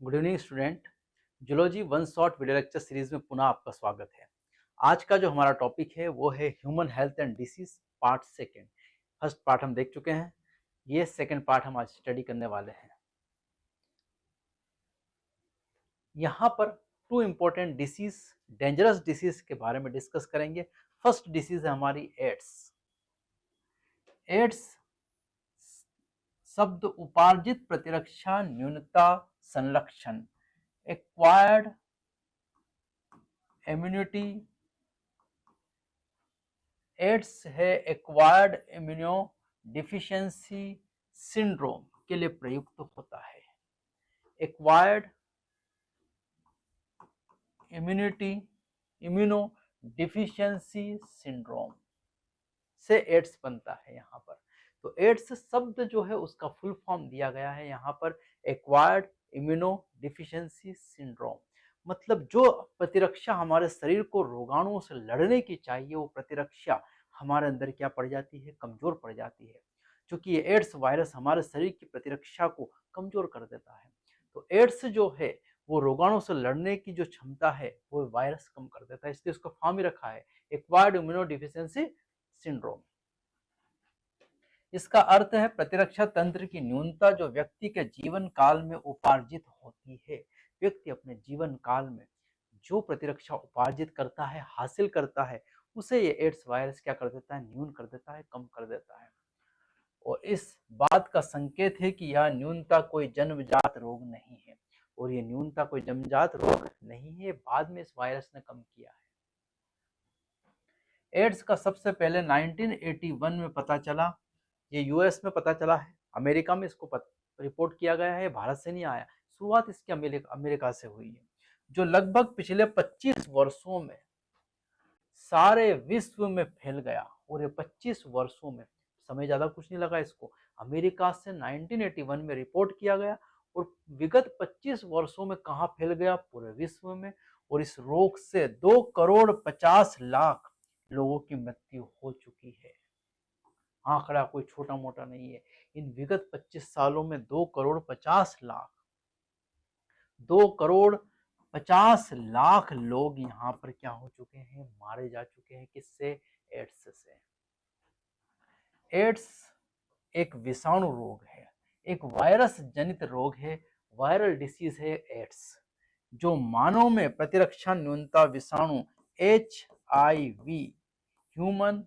Good evening student. Zoology one shot video lecture series में पुनः आपका स्वागत है। आज का जो हमारा टॉपिक है वो है human health and disease part second. First part हम देख चुके हैं, ये सेकेंड पार्ट हम आज स्टडी करने वाले हैं। यहाँ पर two important disease, dangerous disease के बारे में डिस्कस करेंगे। फर्स्ट डिसीज है हमारी एड्स। एड्स शब्द उपार्जित प्रतिरक्षा न्यूनता संरक्षण, एक्वायर्ड इम्यूनिटी। एड्स है एक्वायर्ड इम्यूनो डिफिशियंसी सिंड्रोम के लिए प्रयुक्त होता है। एक्वायर्ड इम्यूनो डिफिशियंसी सिंड्रोम से एड्स बनता है। यहाँ पर तो एड्स शब्द जो है उसका फुल फॉर्म दिया गया है यहाँ पर, एक्वायर्ड इम्यूनो डिफिशियंसी सिंड्रोम। मतलब जो प्रतिरक्षा हमारे शरीर को रोगाणुओं से लड़ने की चाहिए वो प्रतिरक्षा हमारे अंदर क्या पड़ जाती है, कमजोर पड़ जाती है। क्योंकि ये एड्स वायरस हमारे शरीर की प्रतिरक्षा को कमजोर कर देता है। तो एड्स जो है वो रोगाणुओं से लड़ने की जो क्षमता है वो वायरस कम कर देता है, इसलिए उसका फॉर्म ही रखा है एक्वायर्ड इम्यूनो डिफिशियंसी सिंड्रोम। इसका अर्थ है प्रतिरक्षा तंत्र की न्यूनता जो व्यक्ति के जीवन काल में उपार्जित होती है। व्यक्ति अपने जीवन काल में जो प्रतिरक्षा उपार्जित करता है, हासिल करता है, उसे ये एड्स वायरस क्या कर देता है, न्यून कर देता है, कम कर देता है। और इस बात का संकेत है कि यह न्यूनता कोई जन्मजात रोग नहीं है, और ये न्यूनता कोई जन्मजात रोग नहीं है, बाद में इस वायरस ने कम किया है। एड्स का सबसे पहले 1981 में पता चला। ये यूएस में पता चला है, अमेरिका में इसको रिपोर्ट किया गया है, भारत से नहीं आया। शुरुआत इसकी अमेरिका से हुई है, जो लगभग पिछले 25 वर्षों में सारे विश्व में फैल गया। और ये 25 वर्षों में, समय ज्यादा कुछ नहीं लगा इसको, अमेरिका से 1981 में रिपोर्ट किया गया और विगत 25 वर्षों में कहाँ फैल गया, पूरे विश्व में। और इस रोग से 2,50,00,000 लोगों की मृत्यु हो चुकी है। आंकड़ा कोई छोटा मोटा नहीं है। इन विगत 25 सालों में 2,50,00,000 लोग यहाँ पर क्या हो चुके हैं, मारे जा चुके हैं। किससे? एड्स से। एड्स एक विषाणु रोग है, एक वायरस जनित रोग है, वायरल डिसीज है एड्स, जो मानव में प्रतिरक्षा न्यूनता विषाणु HIV human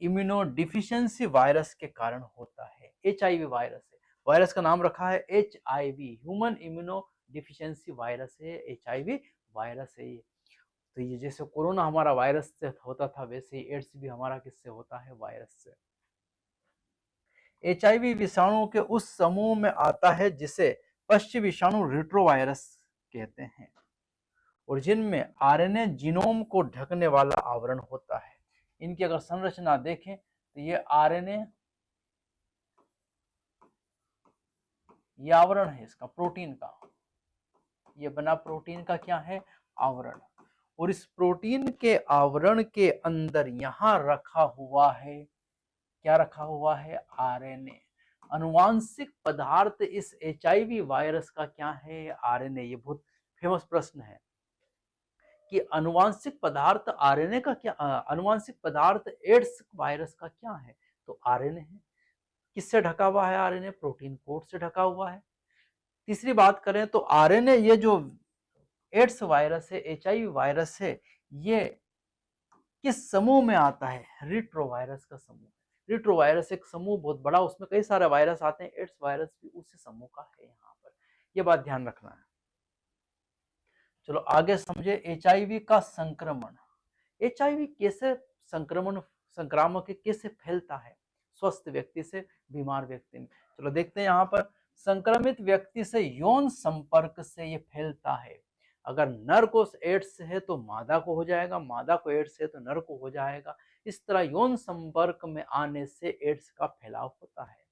immuno deficiency virus के कारण होता है। HIV वायरस है, वायरस का नाम रखा है HIV, human immuno deficiency virus है, HIV वायरस है। तो ये जैसे कोरोना हमारा वायरस से होता था, वैसे ही एड्स भी हमारा किससे होता है, वायरस से। HIV विषाणु के उस समूह में आता है जिसे पश्च विषाणु रेट्रोवायरस कहते हैं, और जिनमें RNA जीनोम को ढकने वाला आवरण होता है। इनकी अगर संरचना देखें तो ये RNA, ये आवरण है इसका, प्रोटीन का, ये बना प्रोटीन का क्या है, आवरण। और इस प्रोटीन के आवरण के अंदर यहां रखा हुआ है, क्या रखा हुआ है, RNA। अनुवांशिक पदार्थ इस HIV वायरस का क्या है, RNA। ये बहुत फेमस प्रश्न है कि अनुवांशिक पदार्थ RNA का क्या, अनुवांशिक पदार्थ एड्स वायरस का क्या है, तो RNA है। किससे ढका हुआ है RNA? प्रोटीन कोड से ढका हुआ है। तीसरी बात करें तो RNA, ये जो एड्स वायरस है, HIV वायरस है, ये किस समूह में आता है, रिट्रोवायरस का समूह। रिट्रोवायरस एक समूह बहुत बड़ा, उसमें कई सारे वायरस आते हैं, एड्स वायरस भी उसी समूह का है। यहाँ पर ये बात ध्यान रखना है। चलो आगे समझे HIV का संक्रमण। HIV कैसे संक्रामक कैसे फैलता है, स्वस्थ व्यक्ति से बीमार व्यक्ति में। चलो देखते हैं यहाँ पर। संक्रमित व्यक्ति से यौन संपर्क से ये फैलता है। अगर नर को एड्स है तो मादा को हो जाएगा, मादा को एड्स है तो नर को हो जाएगा। इस तरह यौन संपर्क में आने से एड्स का फैलाव होता है।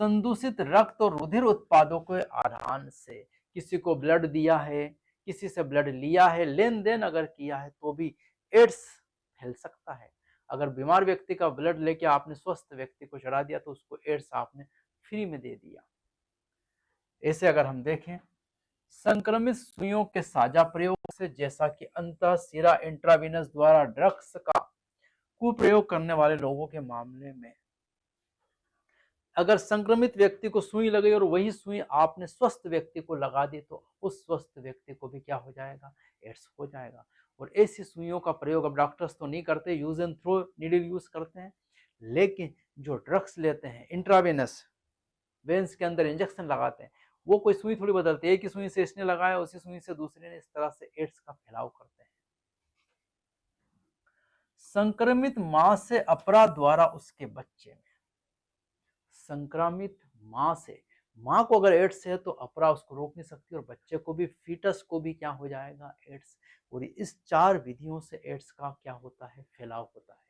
संदूषित रक्त और रुधिर उत्पादों के आधान से, किसी को ब्लड दिया है, किसी से ब्लड लिया है, लेन देन अगर किया है तो भी एड्स फैल सकता है। अगर बीमार व्यक्ति का ब्लड लेके आपने स्वस्थ व्यक्ति को चढ़ा दिया तो उसको एड्स आपने फ्री में दे दिया। ऐसे अगर हम देखें संक्रमित सुइयों के साझा प्रयोग से, जैसा कि अंतःशिरा इंट्रावीनस द्वारा ड्रग्स का कुप्रयोग करने वाले लोगों के मामले में, अगर संक्रमित व्यक्ति को सुई लगी और वही सुई आपने स्वस्थ व्यक्ति को लगा दी तो उस स्वस्थ व्यक्ति को भी क्या हो जाएगा, एड्स हो जाएगा। और ऐसी सुइयों का प्रयोग अब डॉक्टर्स तो नहीं करते, use and throw needle use करते हैं, लेकिन जो ड्रग्स लेते हैं इंट्रावेनस वेन्स के अंदर इंजेक्शन लगाते हैं, वो कोई सुई थोड़ी बदलते, एक ही सुई से इसने लगाया उसी सुई से दूसरे ने, इस तरह से एड्स का फैलाव करते हैं। संक्रमित मां से अपरा द्वारा उसके बच्चे में, संक्रमित मां से, मां को अगर एड्स है तो अपरा उसको रोक नहीं सकती और बच्चे को भी, फीटस को भी क्या हो जाएगा, एड्स। और इस 4 विधियों से एड्स का क्या होता है, फैलाव होता है।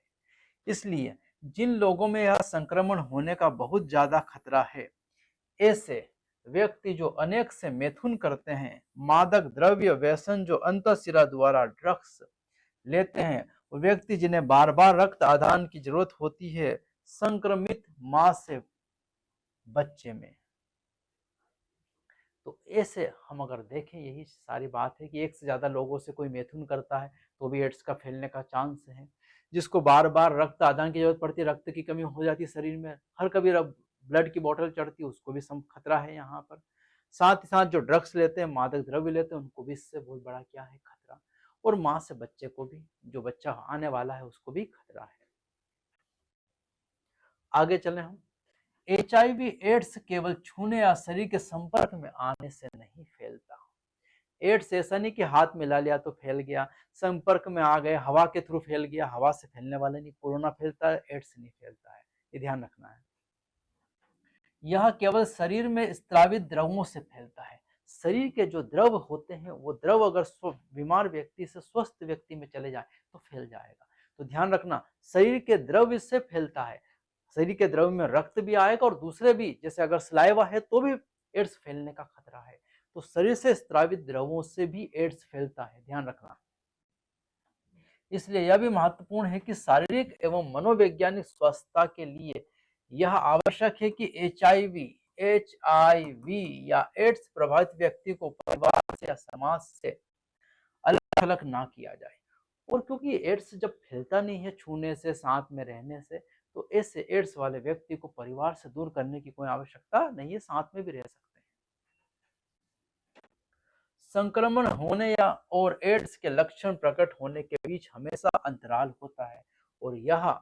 इसलिए जिन लोगों में यह संक्रमण होने का बहुत ज्यादा खतरा है, ऐसे व्यक्ति जो अनेक से मैथुन करते हैं, मादक द्रव्य व्यसन जो अंतःशिरा द्वारा ड्रग्स लेते हैं, वो व्यक्ति जिन्हें बार बार रक्त आदान की जरूरत होती है, संक्रमित मां से बच्चे में, तो ऐसे हम अगर देखें, यही सारी बात है कि एक से ज्यादा लोगों से कोई मैथुन करता है तो भी एड्स का फैलने का चांस है। जिसको बार बार रक्त आदान की जरूरत पड़ती है, रक्त की कमी हो जाती है शरीर में, हर कभी ब्लड की बोतल चढ़ती है, उसको भी सम खतरा है यहाँ पर। साथ ही साथ जो ड्रग्स लेते हैं, मादक द्रव्य लेते हैं, उनको भी इससे बहुत बड़ा क्या है, खतरा। और माँ से बच्चे को भी, जो बच्चा आने वाला है उसको भी खतरा है। आगे चले हम। HIV एड्स केवल छूने या शरीर के संपर्क में आने से नहीं फैलता। एड्स ऐसा नहीं कि हाथ मिला लिया तो फैल गया, संपर्क में आ गए, हवा के थ्रू फैल गया, हवा से फैलने वाला नहीं। कोरोना फैलता है, एड्स नहीं फैलता है, ये ध्यान रखना है। यह केवल शरीर में स्त्रावित द्रवों से फैलता है। शरीर के जो द्रव होते हैं, वो द्रव अगर बीमार व्यक्ति से स्वस्थ व्यक्ति में चले जाए तो फैल जाएगा। तो ध्यान रखना, शरीर के द्रव इससे फैलता है। शरीर के द्रव में रक्त भी आएगा और दूसरे भी, जैसे अगर सलाइवा है तो भी एड्स फैलने का खतरा है। तो शरीर से स्त्रावित द्रवों से भी एड्स फैलता है, ध्यान रखना। इसलिए यह भी महत्वपूर्ण है कि शारीरिक एवं मनोवैज्ञानिक स्वस्थता के लिए यह आवश्यक है कि HIV या एड्स प्रभावित व्यक्ति को परिवार से या समाज से अलग थलग ना किया जाए। और क्योंकि एड्स जब फैलता नहीं है छूने से, साथ में रहने से, तो ऐसे एड्स वाले व्यक्ति को परिवार से दूर करने की कोई आवश्यकता नहीं है, साथ में भी रह सकते हैं। संक्रमण होने या और एड्स के लक्षण प्रकट होने के बीच हमेशा अंतराल होता है और यह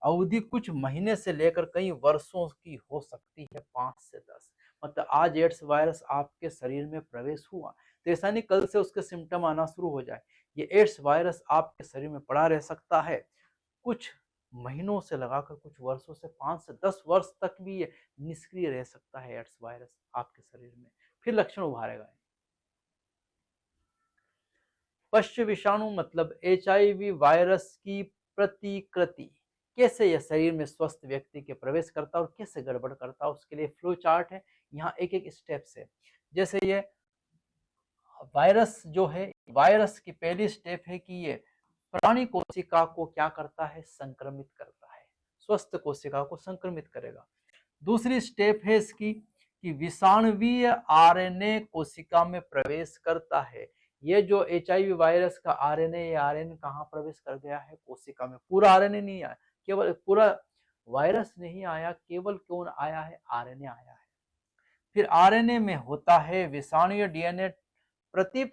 अवधि कुछ महीने से लेकर कई वर्षों की हो सकती है, 5 से 10। मतलब आज एड्स वायरस आपके शरीर में प्रवेश हुआ तो ऐसा नहीं कल से उसके सिम्टम आना शुरू हो जाए। ये एड्स वायरस आपके शरीर में पड़ा रह सकता है, कुछ महीनों से लगाकर कुछ वर्षों से 5 से 10 वर्ष तक भी ये निष्क्रिय रह सकता है एड्स वायरस आपके शरीर में, फिर लक्षण उभारेगा। पश्च विषाणु मतलब HIV वायरस की प्रतिकृति, कैसे यह शरीर में स्वस्थ व्यक्ति के प्रवेश करता है और कैसे गड़बड़ करता है, उसके लिए फ्लो चार्ट है, यहाँ एक एक स्टेप से। जैसे ये वायरस जो है, वायरस की पहली स्टेप है कि ये प्राणी कोशिका को क्या करता है, संक्रमित करता है, स्वस्थ कोशिका को संक्रमित करेगा। दूसरी स्टेप है इसकी कि विषाणुवीय RNA कोशिका में प्रवेश करता है। ये जो HIV वायरस का RNA या RNA कहाँ प्रवेश कर गया है, कोशिका में। पूरा RNA नहीं आया, केवल पूरा वायरस नहीं आया, केवल कौन आया है, RNA आया है। फिर RNA में होता है विषाणुय DNA प्रति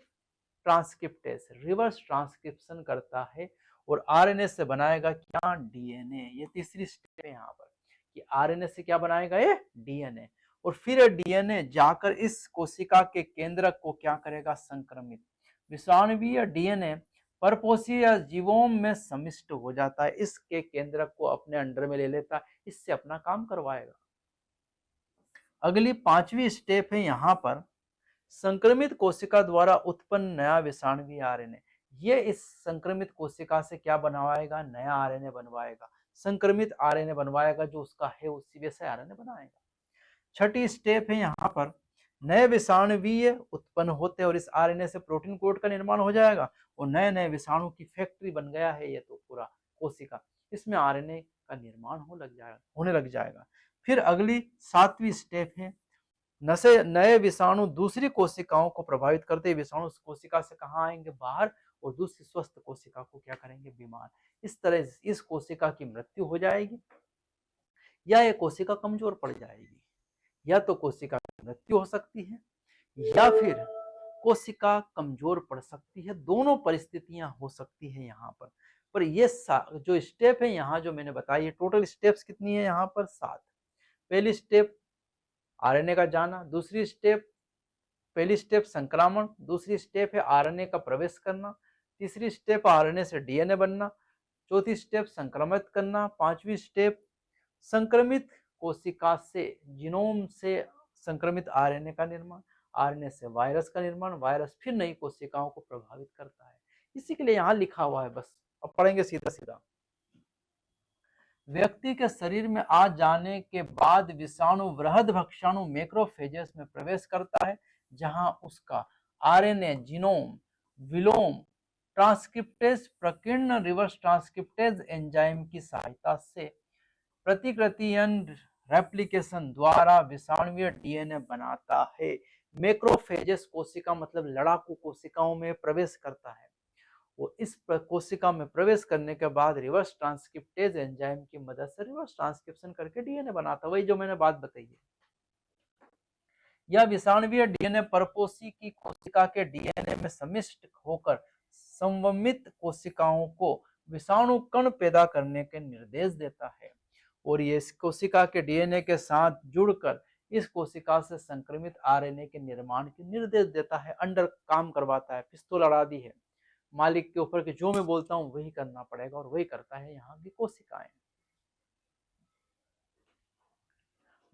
ट्रांसक्रिप्टेस, रिवर्स ट्रांसक्रिप्शन करता है और RNA से बनाएगा क्या, DNA। ये तीसरी स्टेप है यहाँ पर कि RNA से क्या बनाएगा, ये DNA। और फिर DNA जाकर इस कोशिका के केंद्रक को क्या करेगा, संक्रमित। विषाणुवीय DNA परपोषीय जीवों में समिष्ट हो जाता है, इसके केंद्रक को अपने अंडर में ले लेता है, इससे अपना काम करवाएगा। अगली 5वीं स्टेप है यहाँ पर संक्रमित कोशिका द्वारा उत्पन्न नया विषाणुवीय RNA। ये इस संक्रमित कोशिका से क्या बनवाएगा, नया RNA बनवाएगा, संक्रमित RNA बनवाएगा, जो उसका है उसी वैसे RNA बनाएगा। 6ठी स्टेप है यहाँ पर नए विषाणुवीय उत्पन्न होते हैं और इस RNA से प्रोटीन कोड का निर्माण हो जाएगा और नए नए विषाणु की फैक्ट्री बन गया है ये तो पूरा कोशिका, इसमें RNA का निर्माण होने लग जाएगा। फिर अगली 7वीं स्टेप है नसे नए विषाणु दूसरी कोशिकाओं को प्रभावित करते, विषाणु उस कोशिका से कहाँ आएंगे, बाहर, और दूसरी स्वस्थ कोशिका को क्या करेंगे, बीमार। इस तरह इस कोशिका की मृत्यु हो जाएगी या ये कोशिका कमजोर पड़ जाएगी। या तो कोशिका की मृत्यु हो सकती है या फिर कोशिका कमजोर पड़ सकती है, दोनों परिस्थितियां हो सकती है यहाँ पर ये जो स्टेप है यहाँ जो मैंने बताई है, टोटल स्टेप्स कितनी है यहाँ पर, 7। पहली स्टेप आरएनए का जाना, पहली स्टेप संक्रमण, दूसरी स्टेप है आरएनए का प्रवेश करना, तीसरी स्टेप आरएनए से डीएनए बनना, चौथी स्टेप संक्रमित करना, पांचवी स्टेप संक्रमित कोशिका से जीनोम से संक्रमित आरएनए का निर्माण, आरएनए से वायरस का निर्माण, वायरस फिर नई कोशिकाओं को प्रभावित करता है। इसी के लिए यहाँ लिखा हुआ है, बस अब पढ़ेंगे सीधा सीधा। व्यक्ति के शरीर में आ जाने के बाद विषाणु वृहद भक्षाणु मैक्रोफेजेस में प्रवेश करता है, जहां उसका आरएनए जीनोम विलोम ट्रांसक्रिप्टेज प्रकीर्ण रिवर्स ट्रांसक्रिप्टेज एंजाइम की सहायता से प्रतिकृतियन रेप्लिकेशन द्वारा विषाणुवीय डीएनए बनाता है। मैक्रोफेजेस कोशिका मतलब लड़ाकू कोशिकाओं में प्रवेश करता है। वो इस कोशिका में प्रवेश करने के बाद रिवर्स ट्रांसक्रिप्टेज एंजाइम की मदद से रिवर्स ट्रांसक्रिप्शन करके डीएनए बनाता है, वही जो मैंने बात बताई है। यह विषाणुवीय डीएनए परपोषी की कोशिका के डीएनए में सम्मिश्र होकर संवमित कोशिकाओं को विषाणु कण पैदा करने के निर्देश देता है, और ये इस कोशिका के डीएनए के साथ जुड़कर इस कोशिका से संक्रमित आरएनए के निर्माण के निर्देश देता है, अंडर काम करवाता है, पिस्तौल अड़ा दी है मालिक के ऊपर कि जो मैं बोलता हूं वही करना पड़ेगा, और वही करता है यहाँ की कोशिकाएं।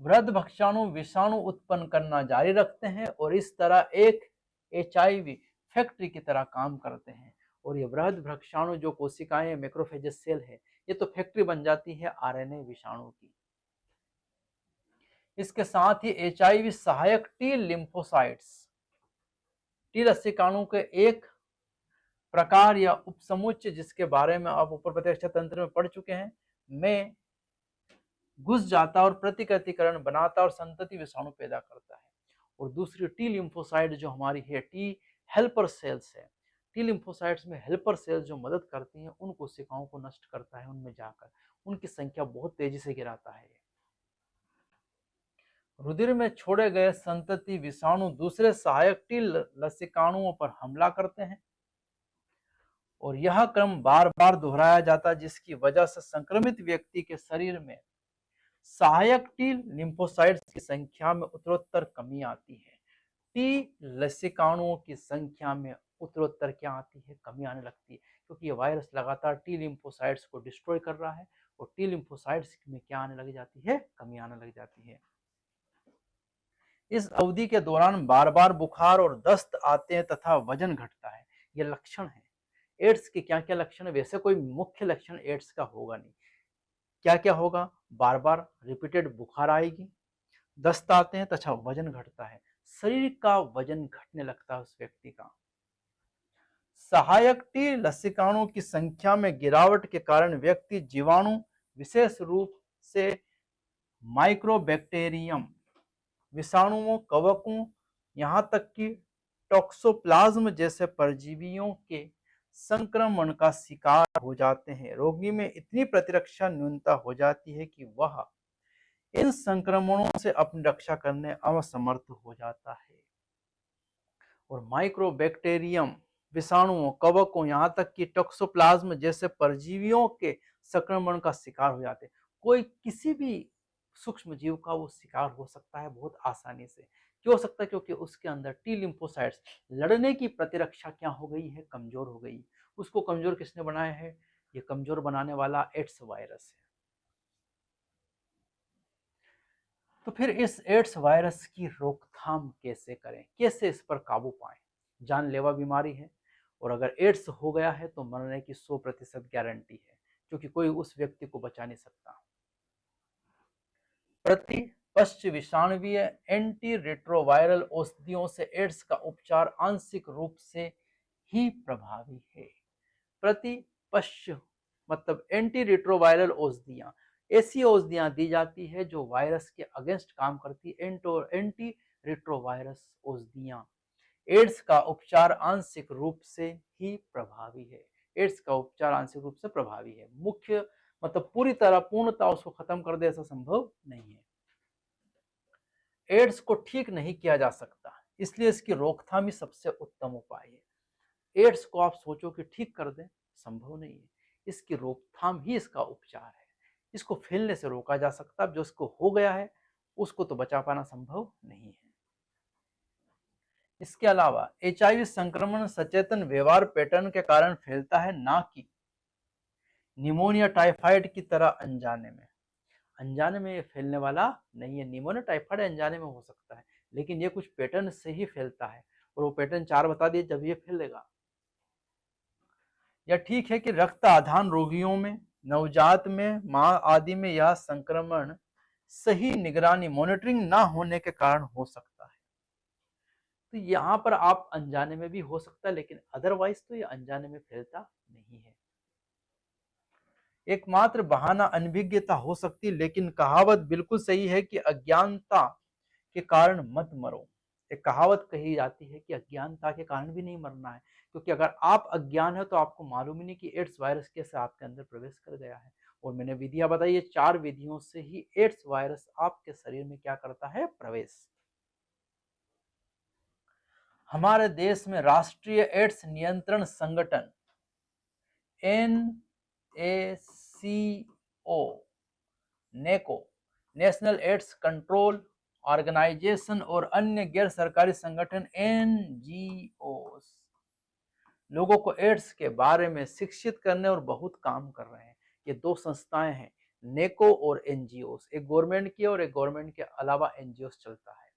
वृहद भक्षाणु विषाणु उत्पन्न करना जारी रखते हैं और इस तरह एक एचआईवी फैक्ट्री की तरह काम करते हैं, और ये वृहद भक्षाणु जो कोशिकाएं मैक्रोफेजेस सेल है, ये तो फैक्ट्री बन जाती है आरएनए विषाणु की। इसके साथ ही एचआईवी सहायक टी लिम्फोसाइट्स, टी लसिकाणु के एक प्रकार या उपसमुच्चय जिसके बारे में आप ऊपर प्रतिरक्षा तंत्र में पढ़ चुके हैं, में घुस जाता और प्रतिकृतिकरण बनाता और संतति विषाणु पैदा करता है। और दूसरी टी लिम्फोसाइट जो हमारी है, टी हेल्पर सेल्स है। टी लिम्फोसाइट्स में हेल्पर सेल्स जो मदद करती हैं उन कोशिकाओं को नष्ट करता है, उनमें जाकर उनकी संख्या बहुत तेजी से गिराता है। रुधिर में छोड़े गए संतति विषाणु दूसरे सहायक टी लसिकाणुओं पर हमला करते हैं, और यह क्रम बार बार दोहराया जाता, जिसकी वजह से संक्रमित व्यक्ति के शरीर में सहायक टी लिम्फोसाइट्स की संख्या में उत्तरोत्तर कमी आती है। टी लसिकाणुओं की संख्या में उत्तरोत्तर क्या आती है, कमी आने लगती है, क्योंकि ये वायरस लगातार टी लिम्फोसाइट्स को डिस्ट्रॉय कर रहा है, और टी लिम्फोसाइट्स में क्या आने लग जाती है, कमी आने लग जाती है। इस अवधि के दौरान बार बार बुखार और दस्त आते हैं तथा वजन घटता है। ये लक्षण है। एड्स के क्या क्या लक्षण है, वैसे कोई मुख्य लक्षण एड्स का होगा नहीं। क्या क्या होगा, बार बार रिपीटेड बुखार आएगी, दस्त आते हैं तथा वजन घटता है, शरीर का वजन घटने लगता है उस व्यक्ति का। सहायक टी लसिकाणु की संख्या में गिरावट के कारण व्यक्ति जीवाणु, विशेष रूप से माइक्रोबैक्टीरियम, विषाणुओं, कवकों, यहाँ तक कि टॉक्सोप्लाज्म जैसे परजीवियों के संक्रमण का शिकार हो जाते हैं। रोगी में इतनी प्रतिरक्षा न्यूनता हो जाती है कि वह इन संक्रमणों से अपनी रक्षा करने असमर्थ हो जाता है। और माइक्रोबैक्टीरियम, विषाणुओं, कवकों, यहाँ तक कि टॉक्सोप्लाज्म जैसे परजीवियों के संक्रमण का शिकार हो जाते हैं। कोई किसी भी सूक्ष्म जीव का वो शिकार हो सकता है बहुत आसानी से। क्यों हो सकता है, क्योंकि उसके अंदर टी लिम्फोसाइट्स लड़ने की प्रतिरक्षा क्या हो गई है, कमजोर हो गई। उसको कमजोर किसने बनाया है, ये कमजोर बनाने वाला एड्स वायरस है। तो फिर इस एड्स वायरस की रोकथाम कैसे करें, कैसे इस पर काबू पाएं। जानलेवा बीमारी है, और अगर एड्स हो गया है तो मरने की 100% गारंटी है, क्योंकि कोई उस व्यक्ति को बचा नहीं सकता। प्रतिपक्ष विषाणुवीय एंटी रेट्रोवायरल औषधियों से एड्स का उपचार आंशिक रूप से ही प्रभावी है। प्रतिपक्ष मतलब एंटी रेट्रोवायरल औषधियां, ऐसी औषधियां दी जाती है जो वायरस के अगेंस्ट काम करती है, एंटी रेट्रोवायरस औषधियां। एड्स का उपचार आंशिक रूप से ही प्रभावी है। एड्स का उपचार आंशिक रूप से प्रभावी है, मुख्य मतलब पूरी तरह पूर्णतः उसको खत्म कर दे ऐसा संभव नहीं है। एड्स को ठीक नहीं किया जा सकता, इसलिए इसकी रोकथाम ही सबसे उत्तम उपाय है। एड्स को आप सोचो कि ठीक कर दें, संभव नहीं है। इसकी रोकथाम ही इसका उपचार है। इसको फैलने से रोका जा सकता है, जो इसको हो गया है उसको तो बचा पाना संभव नहीं है। इसके अलावा एचआईवी संक्रमण सचेतन व्यवहार पैटर्न के कारण फैलता है, ना कि निमोनिया टाइफाइड की तरह अनजाने में। अनजाने में ये फैलने वाला नहीं है। निमोनिया टाइफाइड अनजाने में हो सकता है, लेकिन ये कुछ पैटर्न से ही फैलता है, और वो पैटर्न 4 बता दिए जब ये फैलेगा। यह ठीक है कि रक्त आधान रोगियों में, नवजात में, मां आदि में यह संक्रमण सही निगरानी मॉनिटरिंग ना होने के कारण हो सकता है। तो यहाँ पर आप अनजाने में भी हो सकता है, लेकिन अदरवाइज तो ये अनजाने में फैलता नहीं है। एकमात्र बहाना अनभिज्ञता हो सकती है, लेकिन कहावत बिल्कुल सही है कि अज्ञानता के कारण मत मरो। एक कहावत कही जाती है कि अज्ञानता के कारण भी नहीं मरना है, क्योंकि अगर आप अज्ञान है तो आपको मालूम ही नहीं कि एड्स वायरस कैसे आपके अंदर प्रवेश कर गया है। और मैंने विधियां बताई है, 4 विधियों से ही एड्स वायरस आपके शरीर में क्या करता है, प्रवेश। हमारे देश में राष्ट्रीय एड्स नियंत्रण संगठन NACO, NACO, national AIDS control organisation और अन्य गैर सरकारी संगठन NGOs लोगों को एड्स के बारे में शिक्षित करने और बहुत काम कर रहे हैं। ये 2 संस्थाएं हैं, नेको और NGOs, एक गवर्नमेंट की और एक गवर्नमेंट के अलावा NGOs चलता है।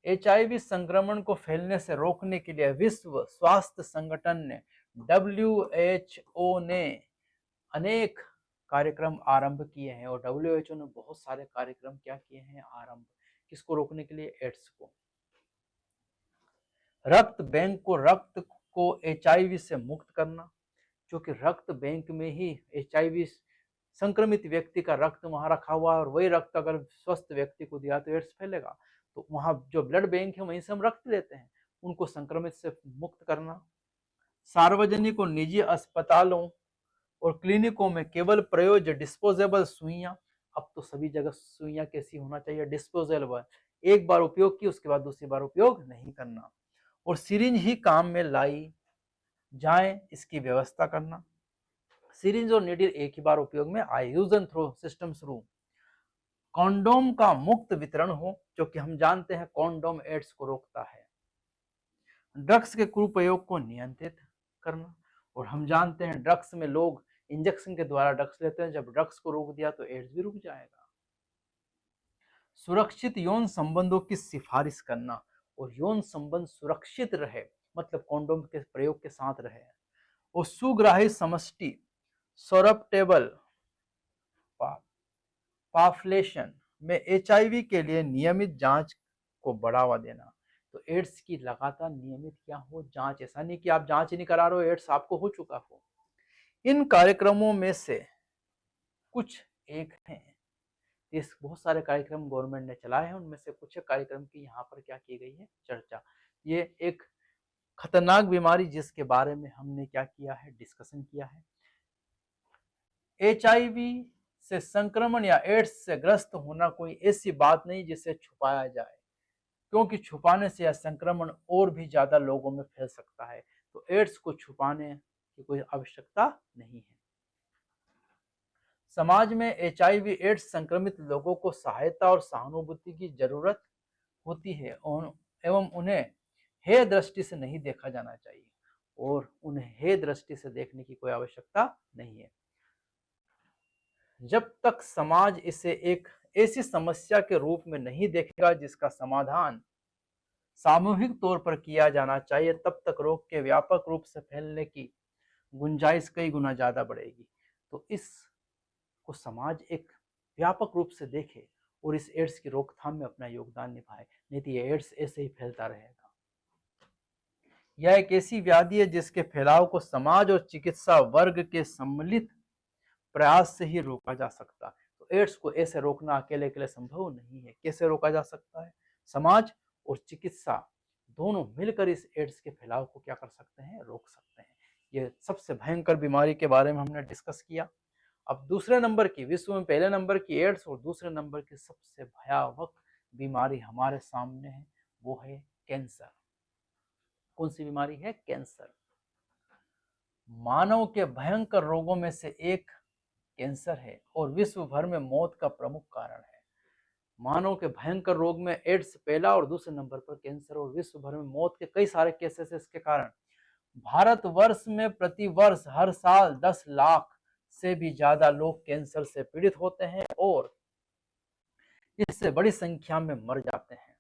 एचआईवी संक्रमण को फैलने से रोकने के लिए विश्व स्वास्थ्य संगठन ने, WHO ने अनेक कार्यक्रम आरंभ किए हैं, और WHO ने बहुत सारे कार्यक्रम क्या किए हैं, आरंभ। किसको रोकने के लिए, एड्स को। रक्त बैंक को एचआईवी से मुक्त करना, क्योंकि रक्त बैंक में ही एचआईवी संक्रमित व्यक्ति का रक्त वहां रखा हुआ है, और वही रक्त अगर स्वस्थ व्यक्ति को दिया तो एड्स फैलेगा। तो वहां जो ब्लड बैंक है वहीं से हम रक्त लेते हैं, उनको संक्रमित से मुक्त करना। सार्वजनिक और निजी अस्पतालों और क्लिनिकों में केवल प्रयोज्य डिस्पोजेबल सुइयां, अब तो सभी जगह सुइयां कैसी होना चाहिए, डिस्पोजेबल, एक बार उपयोग की उसके बाद दूसरी बार उपयोग नहीं करना। और सिरिंज ही काम में लाई जाए, इसकी व्यवस्था करना। सिरिंज और नीडल एक ही बार उपयोग में आए, यूज एंड थ्रो सिस्टम शुरू। कॉन्डोम का मुक्त वितरण हो, क्योंकि हम जानते हैं कॉन्डोम एड्स को रोकता है। ड्रग्स के कुप्रयोग को नियंत्रित करना, और हम जानते हैं ड्रग्स में लोग इंजेक्शन के द्वारा ड्रग्स लेते हैं, जब ड्रग्स को रोक दिया तो एड्स भी रुक जाएगा। सुरक्षित यौन संबंधों की सिफारिश करना, और यौन संबंध सुरक्षित रहे मतलब कॉन्डोम के प्रयोग के साथ रहे। और सुग्राही समष्टि सोरप्टेबल पॉपुलेशन में एचआईवी के लिए नियमित जांच को बढ़ावा देना। तो एड्स की लगातार नियमित क्या हो, जांच। ऐसा नहीं कि आप जांच नहीं करा रहे हो, एड्स आपको हो चुका हो। इन कार्यक्रमों में से कुछ एक हैं, इस बहुत सारे कार्यक्रम गवर्नमेंट ने चलाए हैं, उनमें से कुछ कार्यक्रम की यहाँ पर क्या की गई है, चर्चा। ये एक खतरनाक बीमारी जिसके बारे में हमने क्या किया है, डिस्कशन किया है। एचआईवी से संक्रमण या एड्स से ग्रस्त होना कोई ऐसी बात नहीं जिसे छुपाया जाए, क्योंकि छुपाने से यह संक्रमण और भी ज्यादा लोगों में फैल सकता है। तो एड्स को छुपाने की कोई आवश्यकता नहीं है। समाज में एचआईवी एड्स संक्रमित लोगों को सहायता और सहानुभूति की जरूरत होती है, एवं उन्हें हे दृष्टि से नहीं देखा जाना चाहिए, और उन्हें हे दृष्टि से देखने की कोई आवश्यकता नहीं है। जब तक समाज इसे एक ऐसी समस्या के रूप में नहीं देखेगा जिसका समाधान सामूहिक तौर पर किया जाना चाहिए, तब तक रोग के व्यापक रूप से फैलने की गुंजाइश कई गुना ज्यादा बढ़ेगी। तो इसको समाज एक व्यापक रूप से देखे और इस एड्स की रोकथाम में अपना योगदान निभाए, नहीं तो ये एड्स ऐसे ही फैलता रहेगा। यह एक ऐसी व्याधि है जिसके फैलाव को समाज और चिकित्सा वर्ग के सम्मिलित प्रयास से ही रोका जा सकता है। तो तो एड्स को ऐसे रोकना अकेले अकेले संभव नहीं है। कैसे रोका जा सकता है? समाज और चिकित्सा दोनों मिलकर इस एड्स के फैलाव को क्या कर सकते हैं? रोक सकते हैं। ये सबसे भयंकर बीमारी के बारे में हमने डिस्कस किया। अब दूसरे नंबर की, विश्व में पहले नंबर की एड्स और दूसरे नंबर की सबसे भयावह बीमारी हमारे सामने है, वो है कैंसर। कौन सी बीमारी है? कैंसर। मानव के भयंकर रोगों में से एक कैंसर है और विश्व भर में मौत का प्रमुख कारण है। मानव के भयंकर रोग में एड्स पहला और दूसरे नंबर पर कैंसर, और विश्व भर में मौत के कई सारे केसेस है इसके कारण। भारतवर्ष में प्रति वर्ष हर साल 10 लाख से भी ज्यादा लोग कैंसर से पीड़ित होते हैं और इससे बड़ी संख्या में मर जाते हैं।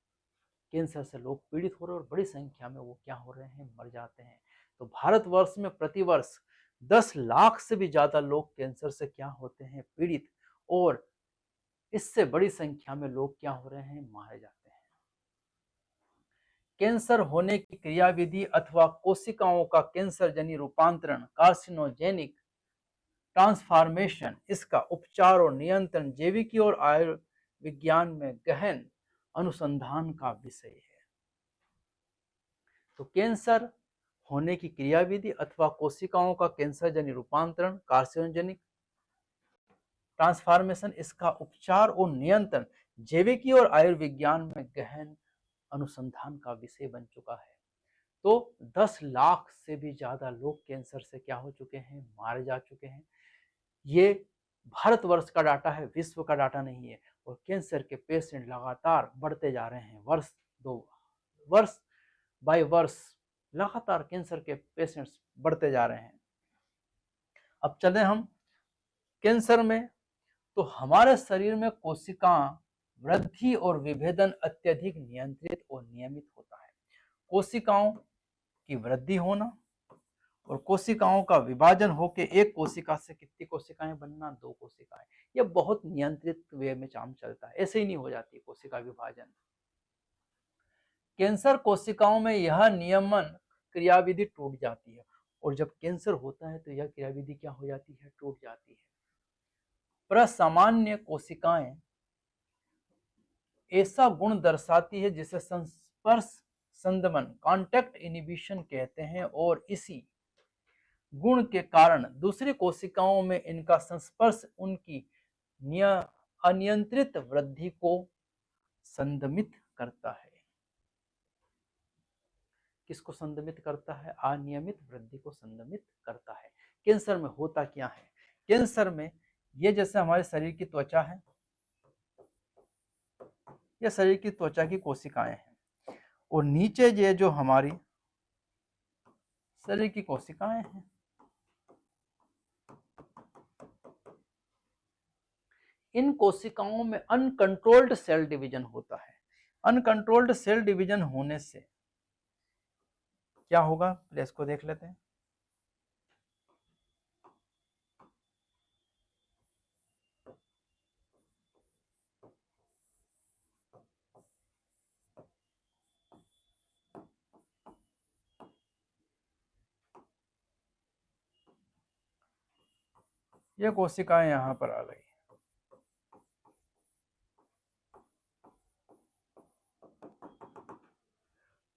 कैंसर से लोग पीड़ित हो रहे हैं और बड़ी संख्या में वो क्या हो रहे हैं? मर जाते हैं। तो भारतवर्ष में प्रतिवर्ष 10 लाख से भी ज्यादा लोग कैंसर से क्या होते हैं? पीड़ित, और इससे बड़ी संख्या में लोग क्या हो रहे हैं? मारे जाते हैं। कैंसर होने की क्रियाविधि अथवा कोशिकाओं का कैंसर जनित रूपांतरण, कार्सिनोजेनिक ट्रांसफॉर्मेशन, इसका उपचार और नियंत्रण जैविकी और आयुर्विज्ञान में गहन अनुसंधान का विषय है। तो कैंसर होने की क्रियाविधि अथवा कोशिकाओं का कैंसर जनित रूपांतरण, कार्सिनोजेनिक ट्रांसफॉर्मेशन, इसका उपचार और नियंत्रण जैविकी और आयुर्विज्ञान में गहन अनुसंधान का विषय बन चुका है। तो 10 लाख से भी ज्यादा लोग कैंसर से क्या हो चुके हैं? मारे जा चुके हैं। ये भारतवर्ष का डाटा है, विश्व का डाटा नहीं है। और कैंसर के पेशेंट लगातार बढ़ते जा रहे हैं, वर्ष बाय वर्ष लगातार कैंसर के पेशेंट्स बढ़ते जा रहे हैं। अब चले हम कैंसर में। तो हमारे शरीर में कोशिका वृद्धि और विभेदन अत्यधिक नियंत्रित और नियमित होता है। कोशिकाओं की वृद्धि होना और कोशिकाओं का विभाजन होकर एक कोशिका से कितनी कोशिकाएं बनना? 2 कोशिकाएं। यह बहुत नियंत्रित वे में काम चलता है, ऐसे ही नहीं हो जाती कोशिका विभाजन। कैंसर कोशिकाओं में यह नियमन क्रियाविधि टूट जाती है, और जब कैंसर होता है तो यह क्रियाविधि क्या हो जाती है? टूट जाती है। प्रसामान्य कोशिकाएं ऐसा गुण दर्शाती है जिसे संस्पर्श संदमन, कांटेक्ट इनिबिशन कहते हैं, और इसी गुण के कारण दूसरी कोशिकाओं में इनका संस्पर्श उनकी अनियंत्रित वृद्धि को संदमित करता है। किसको संदमित करता है? अनियमित वृद्धि को संदमित करता है। कैंसर में होता क्या है? कैंसर में ये जैसे हमारे शरीर की त्वचा है, यह शरीर की त्वचा की कोशिकाएं हैं, और नीचे ये जो हमारी शरीर की कोशिकाएं हैं, इन कोशिकाओं में अनकंट्रोल्ड सेल डिवीजन होता है। अनकंट्रोल्ड सेल डिवीजन होने से क्या होगा? पहले इसको देख लेते हैं। ये कोशिकाएं यहां पर आ गई,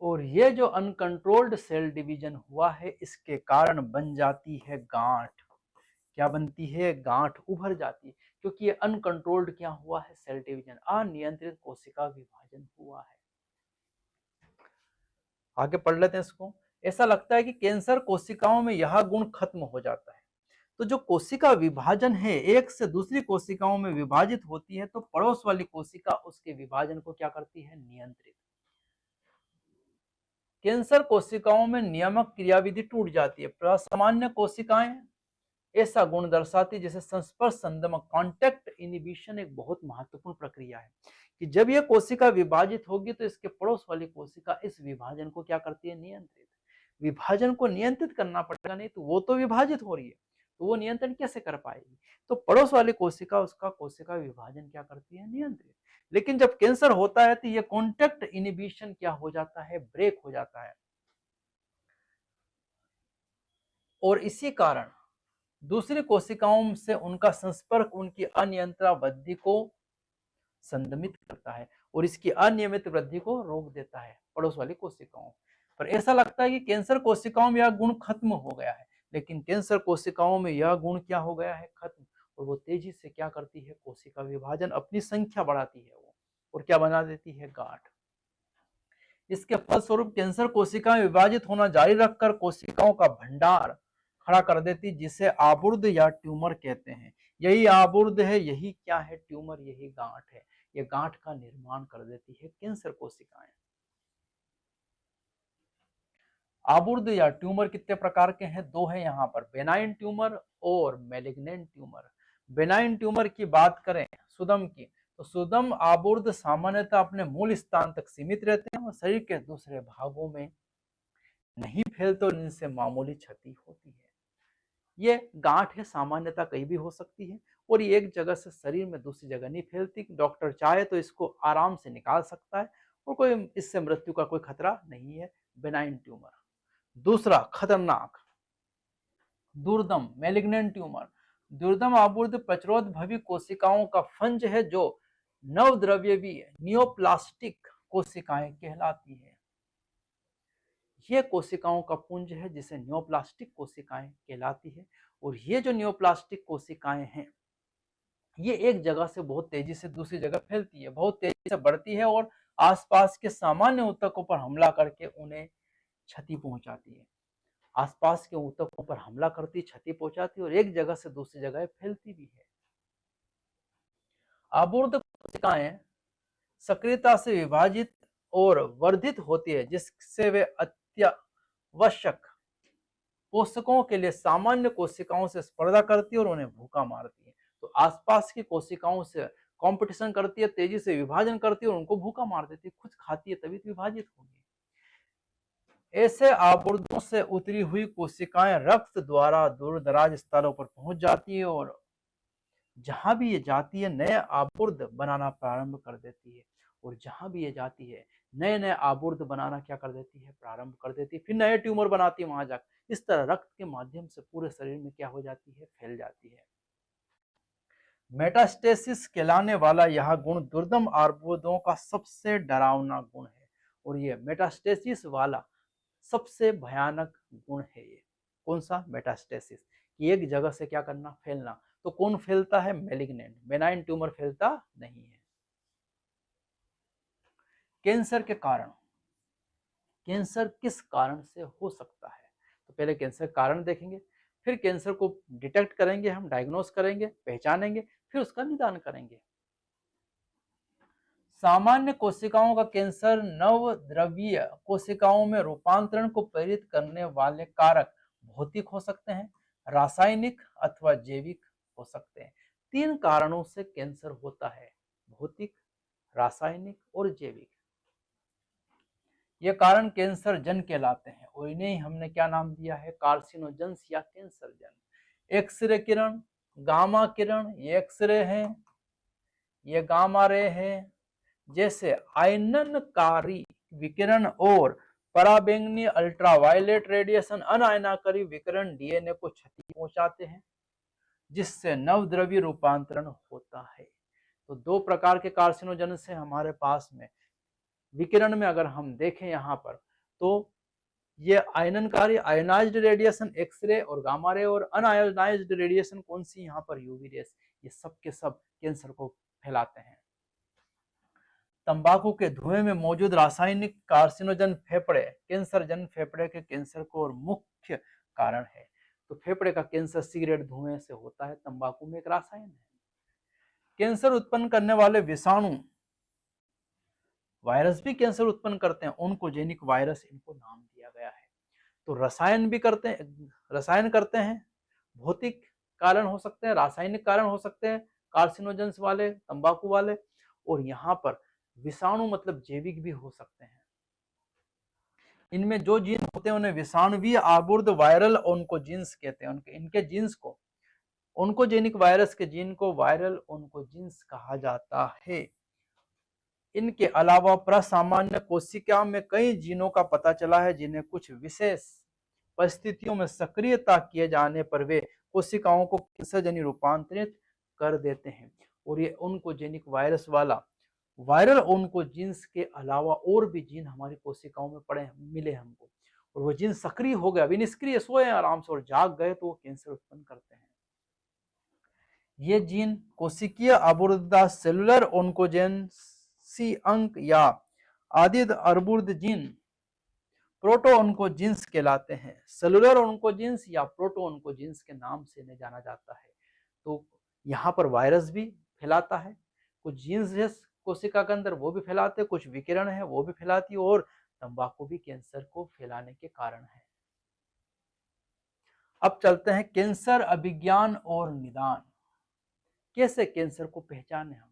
और ये जो अनकंट्रोल्ड सेल डिवीजन हुआ है, इसके कारण बन जाती है गांठ। क्या बनती है? गांठ उभर जाती है, क्योंकि ये अनकंट्रोल्ड क्या हुआ है? सेल डिवीजन, अनियंत्रित कोशिका विभाजन हुआ है। आगे पढ़ लेते हैं इसको। ऐसा लगता है कि कैंसर कोशिकाओं में यह गुण खत्म हो जाता है। तो जो कोशिका विभाजन है, एक से दूसरी कोशिकाओं में विभाजित होती है, तो पड़ोस वाली कोशिका उसके विभाजन को क्या करती है? नियंत्रित। कैंसर कोशिकाओं में नियामक क्रियाविधि टूट जाती है। प्रसामान्य कोशिकाएं ऐसा गुण दर्शाती है जैसे संस्पर्श संदमक, कांटेक्ट इनिबिशन एक बहुत महत्वपूर्ण प्रक्रिया है कि जब यह कोशिका विभाजित होगी तो इसके पड़ोस वाली कोशिका इस विभाजन को क्या करती है? नियंत्रित। विभाजन को नियंत्रित करना पड़ेगा, नहीं तो वो तो विभाजित हो रही है, तो वो नियंत्रण कैसे कर पाएगी? तो पड़ोस वाली कोशिका उसका कोशिका विभाजन क्या करती है? नियंत्रित। लेकिन जब कैंसर होता है तो ये कॉन्टैक्ट इनिबिशन क्या हो जाता है? ब्रेक हो जाता है, और इसी कारण दूसरी कोशिकाओं से उनका संपर्क उनकी अनियंत्रित वृद्धि को संदमित करता है और इसकी अनियमित वृद्धि को रोक देता है पड़ोस वाली कोशिकाओं पर। ऐसा लगता है कि कैंसर कोशिकाओं में यह गुण खत्म हो गया है, लेकिन कैंसर कोशिकाओं में यह गुण क्या हो गया है, खत्म। और वो तेजी से क्या करती है, कोशिका विभाजन, अपनी संख्या बढ़ाती है वो, और क्या बना देती है, गांठ। इसके फलस्वरूप कैंसर कोशिकाएं विभाजित होना जारी रखकर कोशिकाओं का भंडार खड़ा कर देती, जिसे आबुर्द या ट्यूमर कहते हैं। यही आबुर्द है, यही क्या है, ट्यूमर, यही गांठ है। ये गांठ का निर्माण कर देती है कैंसर कोशिकाएं। आबुर्द या ट्यूमर कितने प्रकार के हैं, दो है यहाँ पर, बेनाइन ट्यूमर और मैलिग्नेंट ट्यूमर। बेनाइन ट्यूमर की बात करें सुदम की, तो सुदम आबुर्द सामान्यतः अपने मूल स्थान तक सीमित रहते हैं और शरीर के दूसरे भागों में नहीं फैलते और इनसे मामूली क्षति होती है। ये गांठ है, सामान्यतः कहीं भी हो सकती है और ये एक जगह से शरीर में दूसरी जगह नहीं फैलती। डॉक्टर चाहे तो इसको आराम से निकाल सकता है और कोई इससे मृत्यु का कोई खतरा नहीं है, बेनाइन ट्यूमर। दूसरा खतरनाक दुर्दम मैलिग्नेंट ट्यूमर। दुर्दम आबुर्द प्रतिरोध भवी कोशिकाओं का फंज है जो नवद्रव्यवीय नियोप्लास्टिक कोशिकाएं कहलाती है। ये कोशिकाओं का पुंज है जिसे नियोप्लास्टिक कोशिकाएं कहलाती है। और ये जो नियोप्लास्टिक कोशिकाएं हैं, ये एक जगह से बहुत तेजी से दूसरी जगह फैलती है, बहुत तेजी से बढ़ती है और आसपास के सामान्य ऊतकों पर हमला करके उन्हें क्षति पहुंचाती है। आसपास के ऊतकों पर हमला करती, क्षति पहुंचाती और एक जगह से दूसरी जगह फैलती भी है। आबुर्द कोशिकाएं सक्रियता से विभाजित और वर्धित होती है, जिससे वे अत्यावश्यक पोषकों के लिए सामान्य कोशिकाओं से स्पर्धा करती है और उन्हें भूखा मारती है। तो आसपास की कोशिकाओं से कंपटीशन करती है, तेजी से विभाजन करती है और उनको भूखा मार देती है, खुद खाती है तभी तो विभाजित होगी। ऐसे आबुर्दों से उतरी हुई कोशिकाएं रक्त द्वारा दूर दराज स्थलों पर पहुंच जाती है और जहां भी ये जाती है नए आबुर्द बनाना प्रारंभ कर देती है। और जहां भी ये जाती है नए नए आबुर्द बनाना क्या कर देती है, प्रारंभ कर देती है, फिर नए ट्यूमर बनाती है वहां जाकर। इस तरह रक्त के माध्यम से पूरे शरीर में क्या हो जाती है, फैल जाती है। मेटास्टेसिस कहलाने वाला यह गुण दुर्दम आबुर्दों का सबसे डरावना गुण है और ये मेटास्टेसिस वाला सबसे भयानक गुण है। ये कौन सा, मेटास्टेसिस, कि एक जगह से क्या करना, फैलना। तो कौन फैलता है, मैलिग्नेंट, बेनाइन ट्यूमर फैलता नहीं है। कैंसर के कारण, कैंसर किस कारण से हो सकता है, तो पहले कैंसर कारण देखेंगे, फिर कैंसर को डिटेक्ट करेंगे, हम डायग्नोस करेंगे, पहचानेंगे, फिर उसका निदान करेंगे। सामान्य कोशिकाओं का कैंसर नवद्रव्यीय कोशिकाओं में रूपांतरण को प्रेरित करने वाले कारक भौतिक हो सकते हैं, रासायनिक अथवा जैविक हो सकते हैं। तीन कारणों से कैंसर होता है, भौतिक, रासायनिक और जैविक। ये कारण कैंसर जन कहलाते हैं और इन्हें हमने क्या नाम दिया है, कार्सिनोजेंस या कैंसर जन। एक्सरे किरण, गामा किरण, ये एक्सरे है, ये गामा रे है, जैसे आयननकारी विकिरण और पराबैंगनी अल्ट्रावायलेट रेडिएशन अनायनकारी विकिरण डीएनए को क्षति पहुंचाते हैं, जिससे नवद्रव्य रूपांतरण होता है। तो दो प्रकार के कार्सिनोजन से हमारे पास में विकिरण में अगर हम देखें यहाँ पर, तो ये आयननकारी आयोनाइज्ड रेडिएशन एक्सरे और गामा रे और अनआयोनाइज्ड रेडिएशन कौन सी यहाँ पर, यूवी रेस, ये सब के सब कैंसर को फैलाते हैं। तंबाकू के धुएं में मौजूद रासायनिक कार्सिनोजन फेफड़े कैंसर जन फेफड़े के कैंसर को और मुख्य कारण है। तो फेफड़े का कैंसर सिगरेट धुएं से होता है, तंबाकू में एक रासायन है। कैंसर उत्पन्न करने वाले विषाणु, वायरस भी कैंसर उत्पन्न करते हैं, ओन्कोजेनिक वायरस इनको नाम दिया गया है। तो रसायन भी करते हैं, रसायन करते हैं, भौतिक कारण हो सकते हैं, रासायनिक कारण हो सकते हैं, कार्सिनोजेंस वाले, तंबाकू वाले, और यहाँ पर विषाणु मतलब जैविक भी हो सकते हैं। इनमें जो जीन होते हैं उन्हें विषाणुवीय आबुर्द वायरल ओन्कोजीन्स कहते हैं। इनके जीन्स को, ओन्कोजेनिक वायरस के जीन को वायरल ओन्कोजीन्स कहा जाता है। इनके अलावा प्रसामान्य कोशिका में कई जीनों का पता चला है जिन्हें कुछ विशेष परिस्थितियों में सक्रियता किए जाने पर वे कोशिकाओं को कैंसर जनित रूपांतरित कर देते हैं। और ये ओन्कोजेनिक वायरस वाला वायरल ओन्कोजीन्स के अलावा और भी जीन हमारी कोशिकाओं में पड़े मिले हमको, और वो जीन सक्रिय हो गए, अभी निष्क्रिय सोए आराम से और जाग गए तो वो कैंसर उत्पन्न करते हैं। ये जीन कोशिकीय अबुर्दता सेलुलर ओन्कोजेंसी अंक या आदिद अर्बुद जीन प्रोटो ओन्कोजीन्स कहलाते हैं। सेलुलर ओन्कोजीन्स या प्रोटो ओन्कोजीन्स के नाम से इन्हें जाना जाता है। तो यहाँ पर वायरस भी फैलाता है, कुछ जीन्स है कोशिका के अंदर वो भी फैलाते हैं, कुछ विकिरण है वो भी फैलाती है, और तंबाकू भी कैंसर को फैलाने के कारण है। अब चलते हैं कैंसर अभिज्ञान और निदान। कैसे कैंसर को पहचाने हम?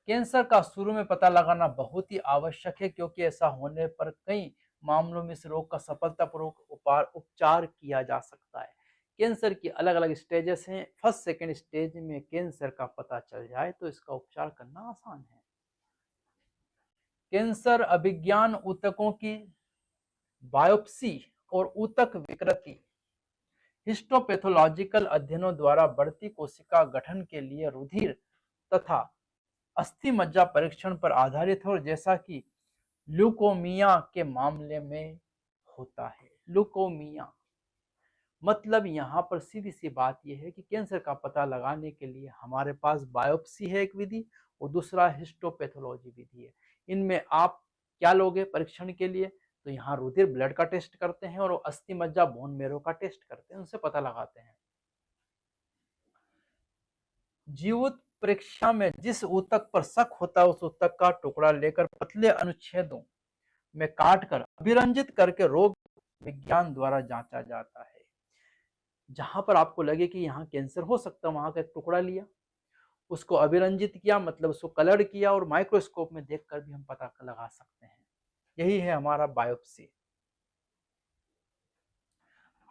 कैंसर का शुरू में पता लगाना बहुत ही आवश्यक है, क्योंकि ऐसा होने पर कई मामलों में इस रोग का सफलतापूर्वक उपचार किया जा सकता है। कैंसर की अलग अलग स्टेजेस हैं। फर्स्ट सेकेंड स्टेज में कैंसर का पता चल जाए तो इसका उपचार करना आसान है। कैंसर अभिज्ञान ऊतकों की बायोप्सी और ऊतक विकृति हिस्टोपैथोलॉजिकल अध्ययनों द्वारा बढ़ती कोशिका गठन के लिए रुधिर तथा अस्थि मज्जा परीक्षण पर आधारित है, और जैसा कि ल्यूकोमिया के मामले में होता है। ल्यूकोमिया मतलब यहाँ पर सीधी सी बात यह है कि कैंसर का पता लगाने के लिए हमारे पास बायोप्सी है एक विधि, और दूसरा हिस्टोपैथोलॉजी विधि है। इनमें आप क्या लोगे परीक्षण के लिए? तो यहाँ रुधिर ब्लड का टेस्ट करते हैं और अस्थि मज्जा बोन मेरो का टेस्ट करते हैं, उनसे पता लगाते हैं। जीवित परीक्षा में जिस ऊतक पर शक होता है उस ऊतक का टुकड़ा लेकर पतले अनुच्छेदों में काटकर अभिरंजित करके रोग विज्ञान द्वारा जांचा जाता है। जहां पर आपको लगे कि यहाँ कैंसर हो सकता है, वहां का एक टुकड़ा लिया, उसको अभिरंजित किया, मतलब उसको कलर किया, और माइक्रोस्कोप में देखकर भी हम पता लगा सकते हैं। यही है हमारा बायोप्सी।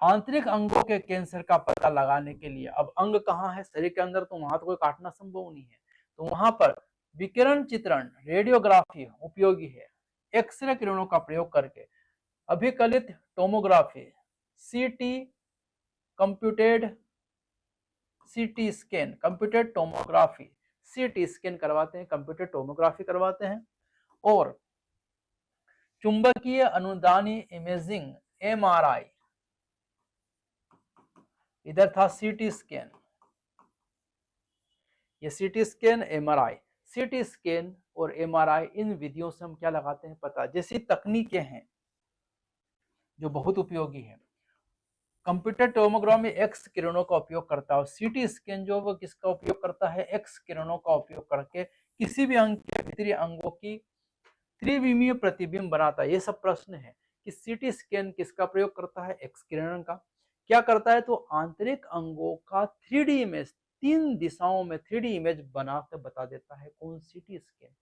आंतरिक अंगों के कैंसर का पता लगाने के लिए, अब अंग कहाँ है शरीर के अंदर, तो वहां तो कोई काटना संभव नहीं है, तो वहां पर विकिरण चित्रण रेडियोग्राफी उपयोगी है। एक्सरे किरणों का प्रयोग करके अभिकलित tomography CT computed CT scan computed tomography CT scan करवाते हैं, कंप्यूटेड टोमोग्राफी करवाते हैं, और चुंबकीय अनुदानी इमेजिंग एमआरआई, इधर था सीटी स्कैन, ये CT scan MRI, CT scan और एमआरआई, इन विधियों से हम क्या लगाते हैं पता। जैसी तकनीकें हैं जो बहुत उपयोगी है। कंप्यूटर टोमोग्राफी एक्स किरणों का उपयोग करता है, और सीटी स्कैन जो वो किसका उपयोग करता है? एक्स किरणों का उपयोग करके किसी भी अंग के भीतरी अंगों की त्रिविमीय प्रतिबिंब बनाता है। ये सब प्रश्न है कि सीटी स्कैन किसका प्रयोग करता है? एक्स किरण का। क्या करता है? तो आंतरिक अंगों का 3D इमेज, 3 दिशाओं में 3D इमेज बना के बता देता है। कौन? CT scan.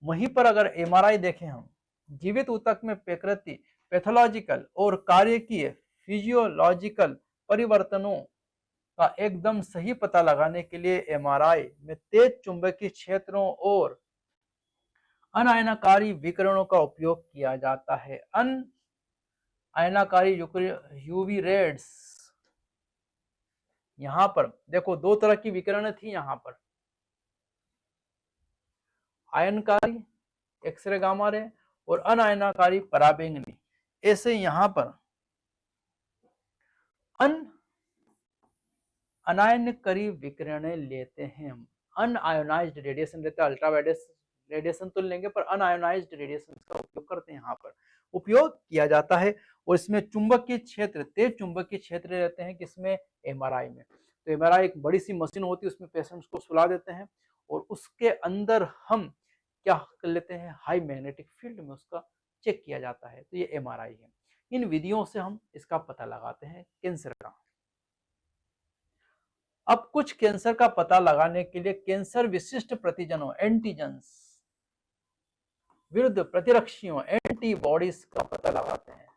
वहीं पर अगर एमआरआई देखें हम, जीवित ऊतक में प्रकृति पैथोलॉजिकल और कार्यकीय फिजियोलॉजिकल परिवर्तनों का एकदम सही पता लगाने के लिए एमआरआई में तेज चुंबकीय क्षेत्रों और अनआयनकारी विकिरणों का उपयोग किया जाता है। अनआयनकारी यूवी रेड्स, यहां पर देखो दो तरह की विकिरण थी, यहां पर आयनकारी एक्सरे गामा रे और अनआयनकारी पराबैंगनी। ऐसे यहां पर अनायनकारी विकिरण लेते हैं हम, अनआयोनाइज्ड रेडिएशन लेते हैं, अल्ट्रावायलेट रेडिएशन तो लेंगे पर अनआयोनाइज्ड रेडिएशन का उपयोग करते हैं, यहाँ पर उपयोग किया जाता है। और इसमें चुंबकीय क्षेत्र, तेज चुंबकीय क्षेत्र रहते हैं किसमें? एमआरआई में। तो एमआरआई एक बड़ी सी मशीन होती है, उसमें पेशेंट्स को सुला देते हैं और उसके अंदर हम क्या कर लेते हैं? हाई मैग्नेटिक फील्ड में उसका चेक किया जाता है। तो ये एमआरआई है। इन विधियों से हम इसका पता लगाते हैं कैंसर का। अब कुछ कैंसर का पता लगाने के लिए कैंसर विशिष्ट प्रतिजनों एंटीजेंस विरुद्ध प्रतिरक्षियों एंटीबॉडीज का पता लगाते हैं,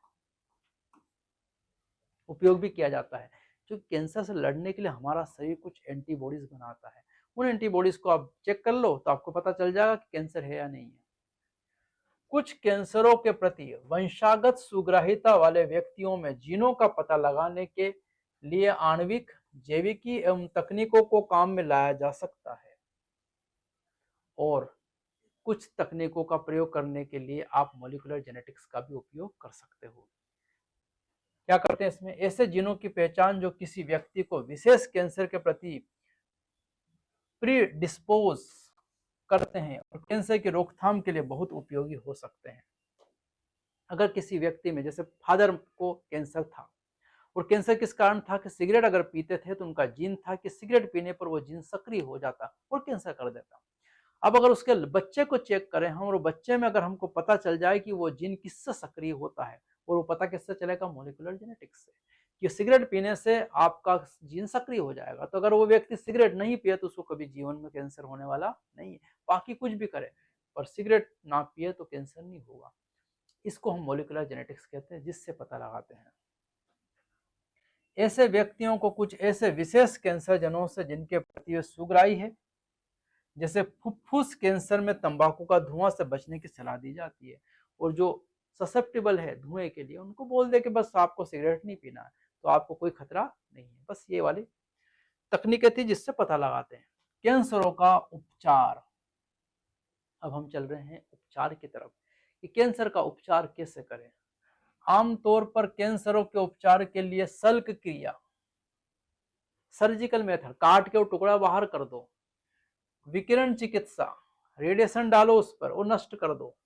उपयोग भी किया जाता है। जो कैंसर से लड़ने के लिए हमारा शरीर कुछ एंटीबॉडीज बनाता है, उन एंटीबॉडीज को आप चेक कर लो तो आपको पता चल जाएगा कि कैंसर है या नहीं है। कुछ कैंसरों के प्रति वंशागत सुग्राहिता वाले व्यक्तियों में जीनों का पता लगाने के लिए आणविक जैविकी एवं तकनीकों को काम में लाया जा सकता है और कुछ तकनीकों का प्रयोग करने के लिए आप मॉलिक्यूलर जेनेटिक्स का भी उपयोग कर सकते हो। क्या करते हैं इसमें, ऐसे जीनों की पहचान जो किसी व्यक्ति को विशेष कैंसर के प्रति प्रीडिस्पोज करते हैं और कैंसर की रोकथाम के लिए बहुत उपयोगी हो सकते हैं। अगर किसी व्यक्ति में, जैसे फादर को कैंसर था और कैंसर किस कारण था कि सिगरेट अगर पीते थे तो उनका जीन था कि सिगरेट पीने पर वो जीन सक्रिय हो जाता और कैंसर कर देता। अब अगर उसके बच्चे को चेक करें हम और बच्चे में अगर हमको पता चल जाए कि वो जीन किससे सक्रिय होता है, और वो पता किससे चलेगा, मॉलिक्यूलर जेनेटिक्स से, कि सिगरेट पीने से आपका जीन सक्रिय हो जाएगा। तो अगर वो व्यक्ति सिगरेट नहीं पिए तो उसको कभी जीवन में कैंसर होने वाला नहीं है, बाकी कुछ भी करे पर सिगरेट ना पिए तो कैंसर नहीं होगा। इसको हम मॉलिक्यूलर जेनेटिक्स कहते हैं, जिससे पता लगाते हैं। ऐसे व्यक्तियों को कुछ ऐसे विशेष कैंसर जनों से जिनके प्रति वे सुग्राही है, जैसे फुफ्फुस कैंसर में तंबाकू का धुआं से बचने की सलाह दी जाती है, और जो ससेप्टेबल है धुएं के लिए उनको बोल दे कि बस आपको सिगरेट नहीं पीना है तो आपको कोई खतरा नहीं है। बस ये वाली तकनीकें थी जिससे पता लगाते हैं। कैंसरों का उपचार, अब हम चल रहे हैं उपचार की तरफ कि कैंसर का उपचार कैसे करें। आमतौर पर कैंसरों के उपचार के लिए शल्क क्रिया, सर्जिकल मेथड, काट के वो टुकड़ा बाहर कर दो, विकिरण चिकित्सा, रेडिएशन डालो उस पर और नष्ट कर दो,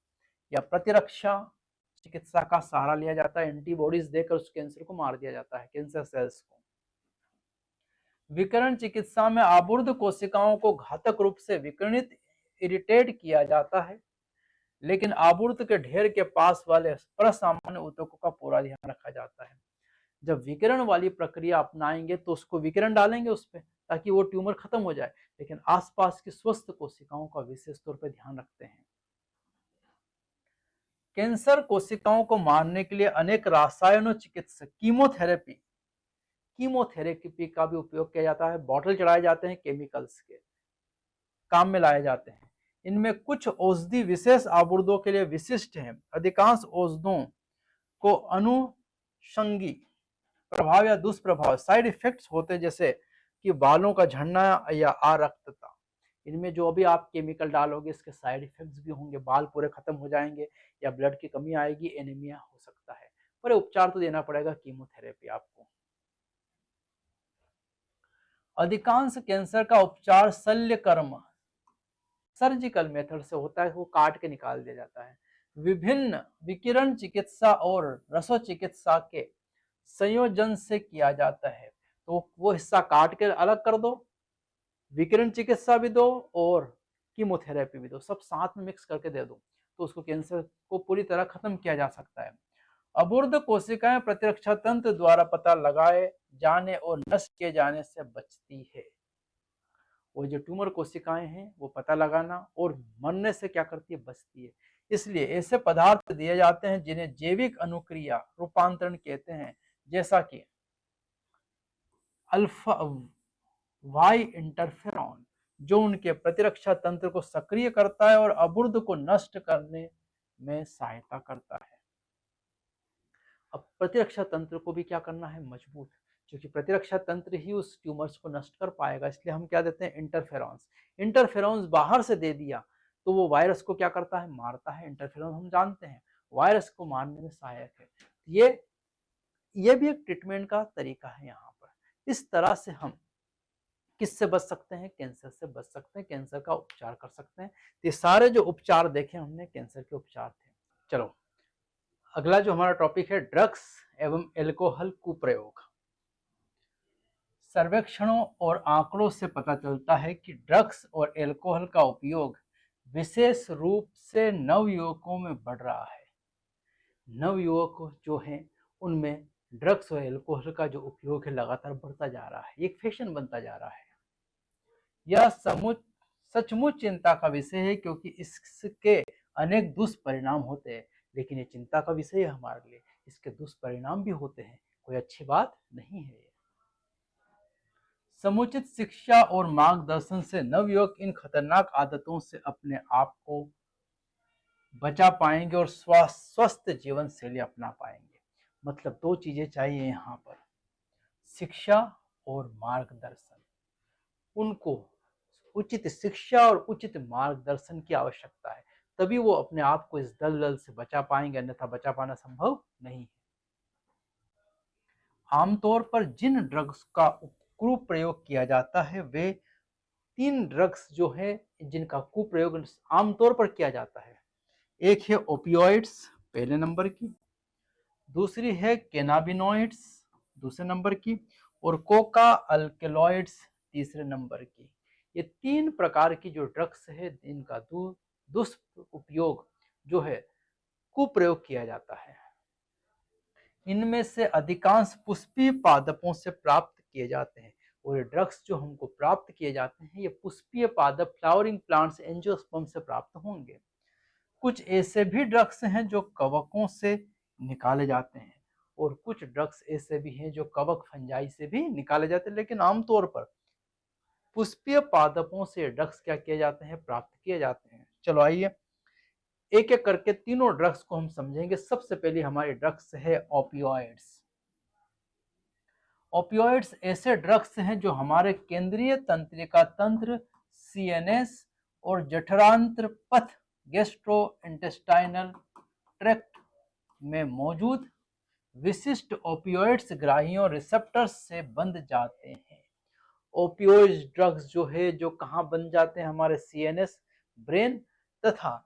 या प्रतिरक्षा चिकित्सा का सहारा लिया जाता है, एंटीबॉडीज देकर उस कैंसर को मार दिया जाता है, कैंसर सेल्स को। विकिरण चिकित्सा में आबुर्द कोशिकाओं को घातक रूप से विकिरणित, इरिटेट किया जाता है, लेकिन आबुर्द के ढेर के पास वाले असामान्य ऊतकों का पूरा ध्यान रखा जाता है। जब विकिरण वाली प्रक्रिया अपनाएंगे तो उसको विकिरण डालेंगे उस पर ताकि वो ट्यूमर खत्म हो जाए, लेकिन आसपास की स्वस्थ कोशिकाओं का विशेष तौर पर ध्यान रखते हैं। कैंसर कोशिकाओं को मारने के लिए अनेक रासायनो चिकित्सक कीमोथेरेपी का भी उपयोग किया जाता है। बॉटल चढ़ाए जाते हैं केमिकल्स के, काम में लाए जाते हैं। इनमें कुछ औषधि विशेष आबुर्दों के लिए विशिष्ट हैं। अधिकांश औषधों को अनुषंगी प्रभाव या दुष्प्रभाव, साइड इफेक्ट्स होते हैं, जैसे कि बालों का झड़ना या अरक्तता। इनमें जो भी आप केमिकल डालोगे इसके साइड इफेक्ट्स भी होंगे, बाल पूरे खत्म हो जाएंगे या ब्लड की कमी आएगी, एनीमिया हो सकता है, पर उपचार तो देना पड़ेगा, कीमोथेरेपी आपको। अधिकांश कैंसर का उपचार शल्यकर्म, सर्जिकल मेथड से होता है, वो काट के निकाल दिया जाता है। विभिन्न विकिरण चिकित्सा और रसो चिकित्सा के संयोजन से किया जाता है। तो वो हिस्सा काट के अलग कर दो, विकिरण चिकित्सा भी दो और कीमोथेरेपी भी दो, सब साथ में मिक्स करके दे दो, तो उसको कैंसर को पूरी तरह खत्म किया जा सकता है। अबुर्द कोशिकाएं प्रतिरक्षा तंत्र द्वारा पता लगाए जाने और नष्ट किए जाने से बचती है। वो जो ट्यूमर कोशिकाएं हैं वो पता लगाना और मरने से क्या करती है, बचती है। इसलिए ऐसे पदार्थ दिए जाते हैं जिन्हें जैविक अनुक्रिया रूपांतरण कहते हैं, जैसा कि अल्फा वाई इंटरफेरॉन, जो उनके प्रतिरक्षा तंत्र को सक्रिय करता है और अबुर्द को नष्ट करने में सहायता करता है। अब प्रतिरक्षा तंत्र को भी क्या करना है, मजबूत, क्योंकि प्रतिरक्षा तंत्र ही उस ट्यूमर्स को नष्ट कर पाएगा। इसलिए हम क्या देते हैं, इंटरफेरॉन्स। इंटरफेरॉन्स बाहर से दे दिया तो वो वायरस को क्या करता है, मारता है। इंटरफेरॉन्स हम जानते हैं वायरस को मारने में सहायक है। ये भी एक ट्रीटमेंट का तरीका है। यहाँ पर इस तरह से हम किससे बच सकते हैं, कैंसर से बच सकते हैं, कैंसर का उपचार कर सकते हैं। ये सारे जो उपचार देखे हमने कैंसर के उपचार थे। चलो अगला जो हमारा टॉपिक है, ड्रग्स एवं एल्कोहल कुप्रयोग। सर्वेक्षणों और आंकड़ों से पता चलता है कि ड्रग्स और एल्कोहल का उपयोग विशेष रूप से नवयुवकों में बढ़ रहा है। नवयुवक जो हैं उनमें ड्रग्स और एल्कोहल का जो उपयोग है लगातार बढ़ता जा रहा है, एक फैशन बनता जा रहा है। यह सचमुच चिंता का विषय है, क्योंकि इसके अनेक दुष्परिणाम होते हैं। लेकिन ये चिंता का विषय है हमारे लिए, इसके दुष्परिणाम भी होते हैं, कोई अच्छी बात नहीं है। समुचित शिक्षा और मार्गदर्शन से नवयुवक इन खतरनाक आदतों से अपने आप को बचा पाएंगे और स्वस्थ जीवन शैली अपना पाएंगे। मतलब दो चीजें चाहिए यहाँ पर, शिक्षा और मार्गदर्शन। उनको उचित शिक्षा और उचित मार्गदर्शन की आवश्यकता है, तभी वो अपने आप को इस दलदल से बचा पाएंगे, अन्यथा बचा पाना संभव नहीं है। आमतौर पर जिन ड्रग्स का कुप्रयोग किया जाता है वे 3 ड्रग्स जो है जिनका कुप्रयोग आमतौर पर किया जाता है। एक है ओपियोइड्स पहले नंबर की, दूसरी है कैनाबिनॉइड्स दूसरे नंबर की, और कोका अल्केलॉइड्स तीसरे नंबर की। ये 3 प्रकार की जो ड्रग्स है इनका दुष्प्रयोग जो है कुप्रयोग किया जाता है। इनमें से अधिकांश पुष्पीय पादपों से प्राप्त किए जाते हैं, और ये ड्रग्स जो हमको प्राप्त किए जाते हैं ये पुष्पीय पादप फ्लावरिंग प्लांट्स एंजियोस्पर्म से प्राप्त होंगे। कुछ ऐसे भी ड्रग्स हैं जो कवकों से निकाले जाते हैं, और कुछ ड्रग्स ऐसे भी हैं जो कवक फंजाई से भी निकाले जाते हैं, लेकिन आमतौर पर पुष्पीय पादपों से ड्रग्स क्या किए जाते हैं, प्राप्त किए जाते हैं। चलो आइए एक एक करके तीनों ड्रग्स को हम समझेंगे। सबसे पहले हमारी ड्रग्स है ओपियोइड्स। ओपियोइड्स ऐसे ड्रग्स हैं जो हमारे केंद्रीय तंत्रिका तंत्र सीएनएस और जठरांत्र पथ गैस्ट्रोइंटेस्टाइनल ट्रैक्ट में मौजूद विशिष्ट ओपियोइड्स ग्राहियों रिसेप्टर्स से बंध जाते हैं। ओपियोइड्स ड्रग्स जो है जो कहाँ बन जाते हैं, हमारे सीएनएस ब्रेन तथा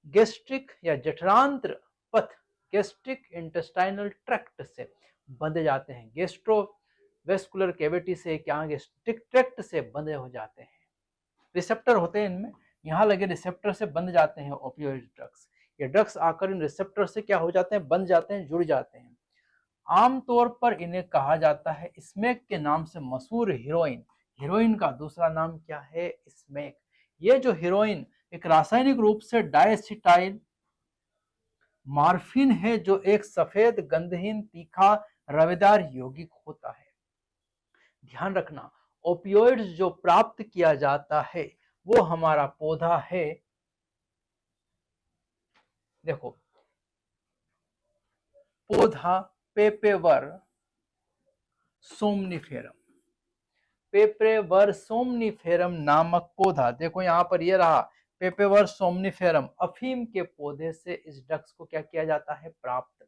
गैस्ट्रिक या जठरांत्र पथ गैस्ट्रिक इंटेस्टाइनल ट्रैक्ट से बंधे जाते हैं। गैस्ट्रोवेस्कुलर कैविटी से क्या गैस्ट्रिक ट्रैक्ट से बंधे हो जाते हैं। रिसेप्टर होते हैं इनमें, यहाँ लगे रिसेप्टर से बंध जाते हैं ओपियोइड ड्रग्स। ये ड्रग्स आकर इन रिसेप्टर से क्या हो जाते हैं, बंध जाते हैं, जुड़ जाते हैं। आमतौर पर इन्हें कहा जाता है स्मैक के नाम से मशहूर हीरोइन। हीरोइन का दूसरा नाम क्या है, स्मैक। ये जो हीरोइन एक रासायनिक रूप से डायसिटाइल मॉर्फिन है जो एक सफेद गंधहीन तीखा रवेदार यौगिक होता है। ध्यान रखना ओपियोइड्स जो प्राप्त किया जाता है वो हमारा पौधा है, देखो पौधा पेपेवर सोमनिफेरम। पेपेवर सोमनिफेरम नामक पौधा, देखो यहाँ पर ये रहा पेपेवर सोमनिफेरम, अफीम के पौधे से इस ड्रग्स को क्या किया जाता है, प्राप्त।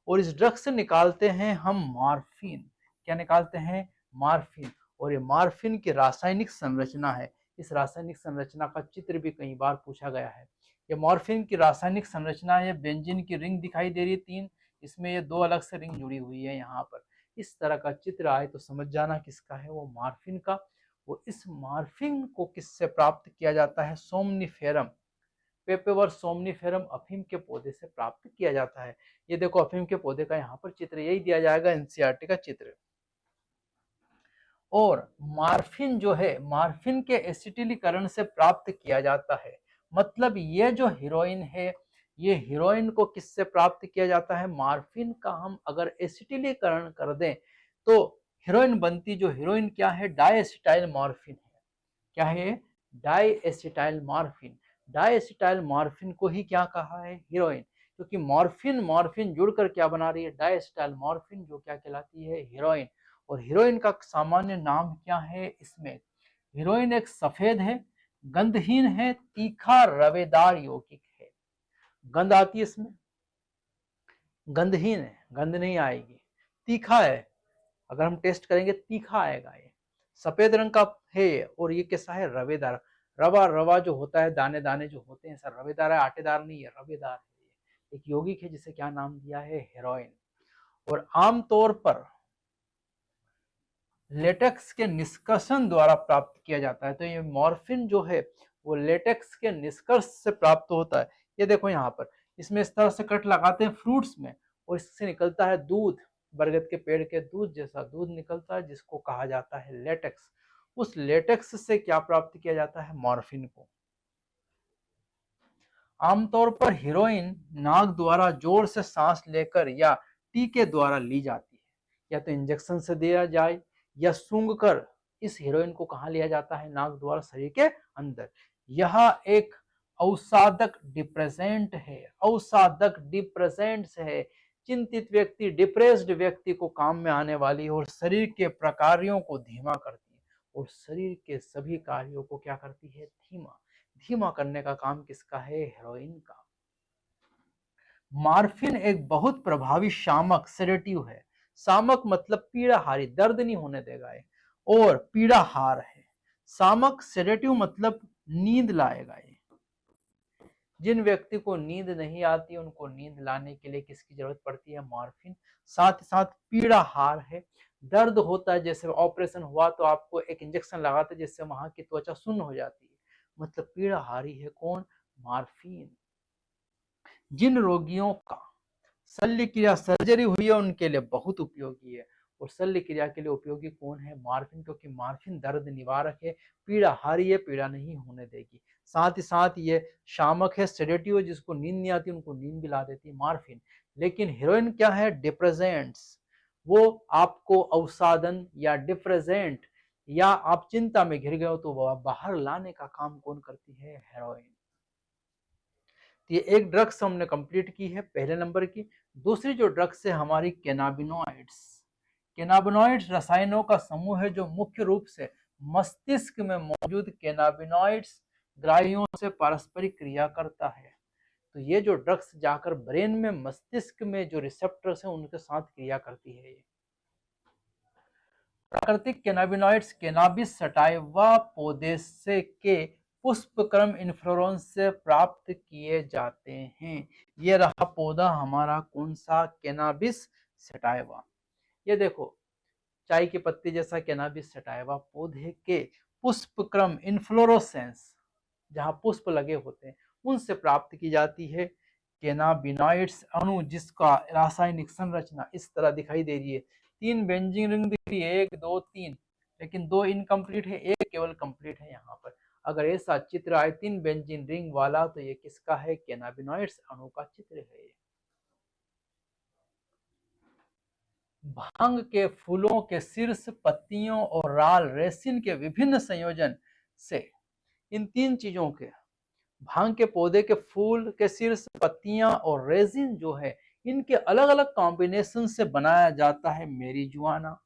और इस ड्रग्स से निकालते हैं हम मॉर्फिन। क्या निकालते हैं, मॉर्फिन। और ये मॉर्फिन की रासायनिक संरचना है, इस रासायनिक संरचना का चित्र भी कई बार पूछा गया है। ये मॉर्फिन की रासायनिक संरचना है, बेंजीन की रिंग दिखाई दे रही है 3, इसमें ये 2 अलग से रिंग जुड़ी हुई है। यहाँ पर इस तरह का चित्र आए तो समझ जाना किसका है, वो मॉर्फिन का। वो इस मॉर्फिन को किससे प्राप्त किया जाता है, सोमनिफेरम, पेपेवर सोमनिफेरम अफीम के पौधे से प्राप्त किया जाता है। ये देखो अफीम के पौधे का यहाँ पर चित्र यही दिया जाएगा, एनसीईआरटी का चित्र। और मॉर्फिन जो है मॉर्फिन के एसिटिलीकरण से प्राप्त किया जाता है। मतलब ये जो हीरोइन है ये हीरोइन को किससे प्राप्त किया जाता है, मॉर्फिन का हम अगर एसिटिलीकरण कर दें तो हीरोइन बनती। जो हीरोइन क्या है, डाइएसिटाइल मॉर्फिन है। क्या है, डाइएसिटाइल मॉर्फिन। डाइएसिटाइल मॉर्फिन को ही क्या कहा है, हीरोइन, क्योंकि मॉर्फिन मॉर्फिन जुड़कर क्या बना रही है, डाइएसिटाइल मॉर्फिन, जो क्या कहलाती है, हीरोइन। और हीरोइन का सामान्य नाम क्या है, इसमें हीरोइन एक सफेद है, गंधहीन है, तीखा रवेदार यौगिक है। गंध आती है इसमें, गंधहीन है, गंध नहीं आएगी। तीखा है, अगर हम टेस्ट करेंगे तीखा आएगा। ये सफेद रंग का है और ये कैसा है, रवेदार। रवा रवा जो होता है, दाने दाने जो होते हैं सर, रवेदार है, आटेदार नहीं है, रवेदार है। एक यौगिक है जिसे क्या नाम दिया है, हेरोइन। और आमतौर पर लेटेक्स के निष्कर्षण द्वारा प्राप्त किया जाता है। तो ये मॉर्फिन जो है वो लेटेक्स के निष्कर्ष से प्राप्त होता है। ये देखो यहाँ पर इसमें इस तरह से कट लगाते हैं फ्रूट्स में, और इससे निकलता है दूध, बरगद के पेड़ के दूध जैसा दूध निकलता है, जिसको कहा जाता है लेटेक्स। उस लेटेक्स से क्या प्राप्त किया जाता है, मॉर्फिन को। आमतौर पर हीरोइन नाक द्वारा जोर से सांस लेकर या टीके द्वारा ली जाती है, या तो इंजेक्शन से दिया जाए या सूंघकर इस हीरोइन को कहाँ लिया जाता है, नाक द्वारा शरीर के अंदर। यह एक अवसादक डिप्रेसेंट है, अवसादक डिप्रेसेंट्स है, चिंतित व्यक्ति, डिप्रेस्ड व्यक्ति को काम में आने वाली है और शरीर के प्रकार्यों को धीमा करती है और शरीर के सभी कार्यों को क्या करती है, धीमा करने का काम किसका है, हेरोइन का। मॉर्फिन एक बहुत प्रभावी शामक सेडेटिव है। शामक मतलब पीड़ाहारी, दर्द नहीं होने देगा ये, और पीड़ाहार है। शामक सेडेटिव मतलब नींद लाएगा ये। जिन व्यक्ति को नींद नहीं आती उनको नींद लाने के लिए किसकी जरूरत पड़ती है, मॉर्फिन। साथ साथ पीड़ाहार है, दर्द होता है, जैसे ऑपरेशन हुआ तो आपको एक इंजेक्शन लगाते जिससे वहां की त्वचा सुन्न हो जाती है, मतलब पीड़ाहारी है कौन, मॉर्फिन। जिन रोगियों का शल्य क्रिया सर्जरी हुई है उनके लिए बहुत उपयोगी है, और शल्य क्रिया के लिए उपयोगी कौन है, मॉर्फिन, क्योंकि मॉर्फिन दर्द निवारक है, पीड़ाहारी है, पीड़ा नहीं होने देगी। साथ ही साथ ये शामक है, सेडेटिव, जिसको नींद नहीं आती उनको नींद भी ला देती है मॉर्फिन। लेकिन हेरोइन क्या है, डिप्रेजेंट्स, वो आपको अवसादन या डिप्रेजेंट या आप चिंता में घिर गए हो तो वह बाहर लाने का काम कौन करती है, हेरोइन। ये एक ड्रग्स हमने कंप्लीट की है पहले नंबर की। दूसरी जो ड्रग्स है हमारी कैनाबिनॉइड्स। कैनाबिनॉइड्स रसायनों का समूह है जो मुख्य रूप से मस्तिष्क में मौजूद कैनाबिनॉइड्स ग्राहियों से पारस्परिक क्रिया करता है। तो ये जो ड्रग्स जाकर ब्रेन में, मस्तिष्क में जो रिसेप्टर्स हैं उनके साथ क्रिया करती है। ये प्राकृतिक कैनाबिनॉइड्स कैनाबिस सटाइवा पौधे से के पुष्पक्रम इन्फ्लोरेंस से प्राप्त किए जाते हैं। ये रहा पौधा हमारा कौन सा, कैनाबिस सटाइवा। ये देखो चाय की पत्ती जैसा कैनाबिस सटाइवा पौधे के पुष्पक्रम इन्फ्लोरोसेंस, जहां पुष्प लगे होते हैं, उनसे प्राप्त की जाती है कैनाबिनॉइड्स अणु, जिसका रासायनिक संरचना इस तरह दिखाई दे रही है। 3 बेंजीन रिंग दिख रही है, 1 2 3, लेकिन 2 इनकम्प्लीट है, एक केवल कंप्लीट है। यहाँ पर अगर ऐसा चित्र आए 3 बेंजीन रिंग वाला तो ये किसका है, कैनाबिनॉइड्स अणु का चित्र है। भांग के फूलों के शीर्ष, पत्तियों और राल रेसिन के विभिन्न संयोजन से, इन 3 चीजों के, भांग के पौधे के फूल के शीर्ष, पत्तियां और रेजिन जो है, इनके अलग अलग कॉम्बिनेशन से बनाया जाता है मैरिजुआना,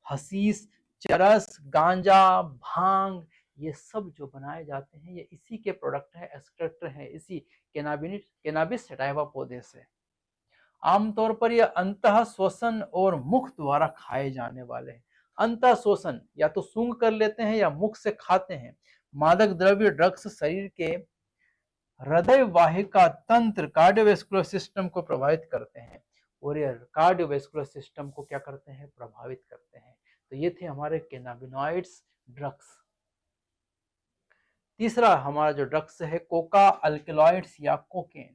हशीश, चरस, गांजा, भांग। ये सब जो बनाए जाते हैं ये इसी के प्रोडक्ट है, एक्सट्रैक्ट है, इसी कैनाबिस सटाइवा पौधे से। आमतौर पर यह अंतः श्वसन और मुख द्वारा खाए जाने वाले हैं। अंतः श्वसन या तो सूंघ कर लेते हैं या मुख से खाते हैं। मादक द्रव्य ड्रग्स शरीर के हृदय वाहिका तंत्र, कार्डियोवैस्कुलर सिस्टम को प्रभावित करते हैं, और ये कार्डियोवैस्कुलर सिस्टम को क्या करते हैं, प्रभावित करते हैं। तो ये थे हमारे कैनाबिनॉइड्स ड्रग्स। तीसरा हमारा जो ड्रग्स है कोका अल्कलॉइड्स या कोकेन।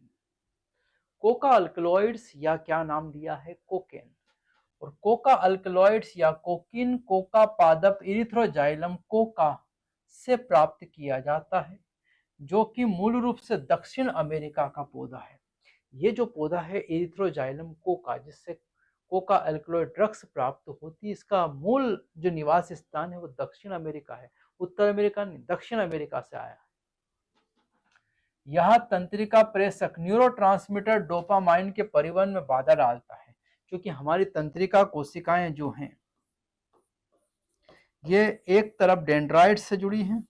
कोका अल्कलॉइड्स या क्या नाम दिया है, कोकेन। और कोका अल्कलॉइड्स या कोकीन कोका पादप इरिथ्रोजाइलम कोका से प्राप्त किया जाता है, जो कि मूल रूप से दक्षिण अमेरिका का पौधा है। ये जो पौधा है इरिथ्रोजाइलम कोका, जिससे कोका अल्कलॉइड ड्रग्स प्राप्त होती है, इसका मूल जो निवास स्थान है वो दक्षिण अमेरिका है, उत्तर अमेरिका नहीं, दक्षिण अमेरिका से आया है। यह तंत्रिका प्रेषक न्यूरोट्रांसमीटर डोपामाइन के परिवहन में बाधा डालता है, क्योंकि हमारी तंत्रिका कोशिकाएं जो हैं ये एक तरफ डेंड्राइट से जुड़ी हैं,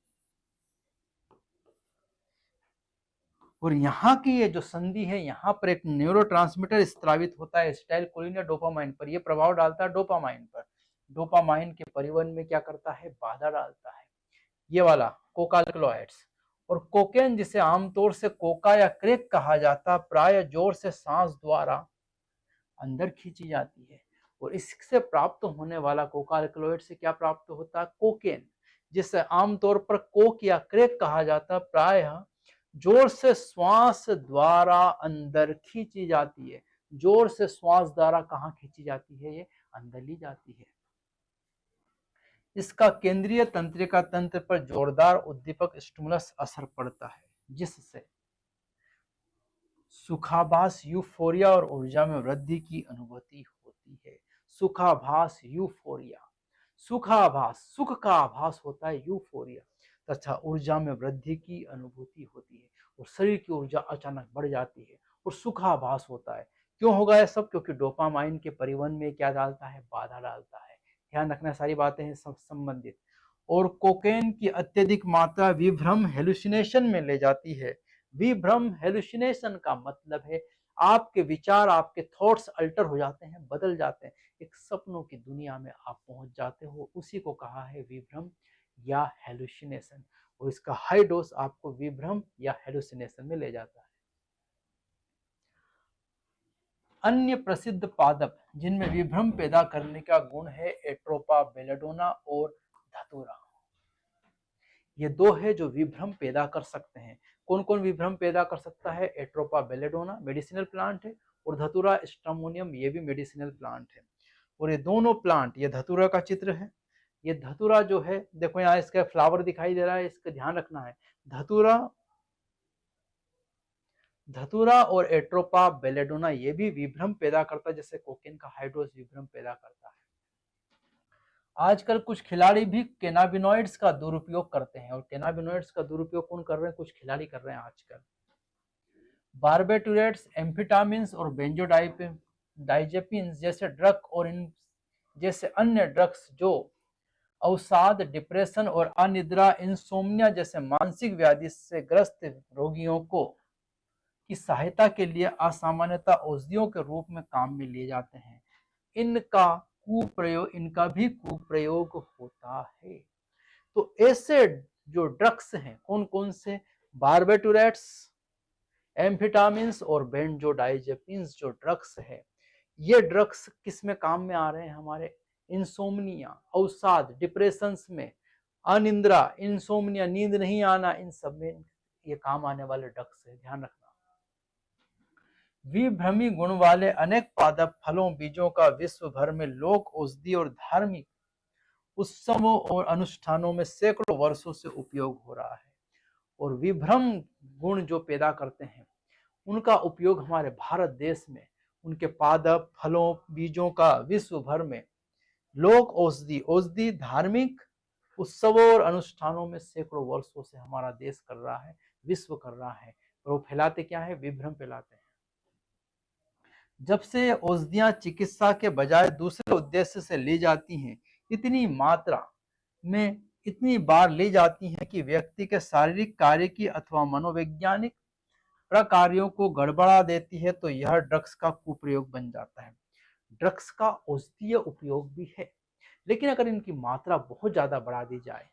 और यहाँ की ये जो संधि है यहाँ पर एक न्यूरोट्रांसमीटर स्त्रावित होता है एसिटाइलकोलिन या डोपामाइन पर। ये प्रभाव डालता है डोपामाइन पर, डोपामाइन के परिवहन में क्या करता है, बाधा डालता है, ये वाला कोका अल्कलॉइड्स। और कोकेन, जिसे आमतौर से कोका या क्रेक कहा जाता, प्राय जोर से सांस द्वारा अंदर खींची जाती है, और इससे प्राप्त होने वाला कोका अल्कलॉइड से क्या प्राप्त होता है, कोकेन, जिसे आमतौर पर कोक या क्रेक कहा जाता, प्राय जोर से श्वास द्वारा अंदर खींची जाती है। जोर से श्वास द्वारा कहाँ खींची जाती है, ये अंदर ली जाती है। इसका केंद्रीय तंत्रिका तंत्र पर जोरदार उद्दीपक स्टिमुलस असर पड़ता है, जिससे सुखाभास, यूफोरिया और ऊर्जा में वृद्धि की अनुभूति होती है। सुखाभास, यूफोरिया, सुखाभास, सुख का आभास होता है, यूफोरिया, तथा ऊर्जा में वृद्धि की अनुभूति होती है, और शरीर की ऊर्जा अचानक बढ़ जाती है और सुखाभास होता है। क्यों होगा यह सब? क्योंकि डोपामाइन के परिवहन में क्या डालता है? बाधा डालता है। ध्यान रखना, सारी बातें हैं सब संबंधित। और कोकेन की अत्यधिक मात्रा विभ्रम हेलुसिनेशन में ले जाती है। विभ्रम हेलुसिनेशन का मतलब है आपके विचार, आपके थॉट्स अल्टर हो जाते हैं, बदल जाते हैं, एक सपनों की दुनिया में आप पहुंच जाते हो, उसी को कहा है विभ्रम या हेलुसिनेशन। और इसका हाई डोज आपको विभ्रम या हेलुसिनेशन में ले जाता है। अन्य प्रसिद्ध पादप जिनमें विभ्रम पैदा करने का गुण है एट्रोपा, बेलेडोना और धतूरा। ये दो है जो विभ्रम पैदा कर सकते हैं। कौन कौन विभ्रम पैदा कर सकता है? एट्रोपा बेलेडोना मेडिसिनल प्लांट है, और धतूरा स्ट्रामोनियम ये भी मेडिसिनल प्लांट है। और ये दोनों प्लांट, ये धतूरा का चित्र है, ये धतूरा जो है, देखो यहाँ इसका फ्लावर दिखाई दे रहा है, इसका ध्यान रखना है। धतूरा और एट्रोपा बेलेडोना ये भी विभ्रम पैदा करता है, जैसे कोकेन का हाइड्रोस विभ्रम पैदा करता है। आजकल कुछ खिलाड़ी भी कैनाबिनॉइड्स का दुरुपयोग करते हैं, और कैनाबिनॉइड्स का दुरुपयोग कौन कर रहे हैं? कुछ खिलाड़ी कर रहे हैं आजकल। बार्बिटूरेट्स, एम्फेटामिन्स और बेंजोडाइजेपिन्स जैसे ड्रग और इन जैसे अन्य ड्रग्स जो अवसाद, डिप्रेशन और अनिद्रा, इंसोम्निया जैसे मानसिक व्याधि से ग्रस्त रोगियों को की सहायता के लिए असामान्यता औषधियों के रूप में काम में लिए जाते हैं। इनका भी कुप्रयोग होता है। तो ऐसे जो ड्रग्स हैं, कौन कौन से? बार्बिटूरेट्स, एम्फेटामिन्स और बेंजोडाइजेपिन्स जो ड्रग्स है, ये ड्रग्स किस में काम में आ रहे हैं? हमारे इंसोम्निया, अवसाद, डिप्रेशंस में, अनिद्रा, इंसोम्निया, नींद नहीं आना, इन सब में ये काम आने वाले ड्रग्स है, ध्यान रखना। विभ्रमी गुण वाले अनेक पादप फलों, बीजों का विश्व भर में लोक औषधि और धार्मिक उत्सवों और अनुष्ठानों में सैकड़ों वर्षों से उपयोग हो रहा है। और विभ्रम गुण जो पैदा करते हैं, उनका उपयोग हमारे भारत देश में उनके पादप, फलों, बीजों का विश्व भर में लोक औषधि, धार्मिक उत्सवों और अनुष्ठानों में सैकड़ों वर्षों से हमारा देश कर रहा है, विश्व कर रहा है। और वो फैलाते क्या है? विभ्रम फैलाते हैं। जब से औषधियां चिकित्सा के बजाय दूसरे उद्देश्य से ली जाती हैं, इतनी मात्रा में इतनी बार ली जाती हैं कि व्यक्ति के शारीरिक कार्य की अथवा मनोवैज्ञानिक प्रकार्यों को गड़बड़ा देती है, तो यह ड्रग्स का कुप्रयोग बन जाता है। ड्रग्स का औषधीय उपयोग भी है, लेकिन अगर इनकी मात्रा बहुत ज्यादा बढ़ा दी जाए,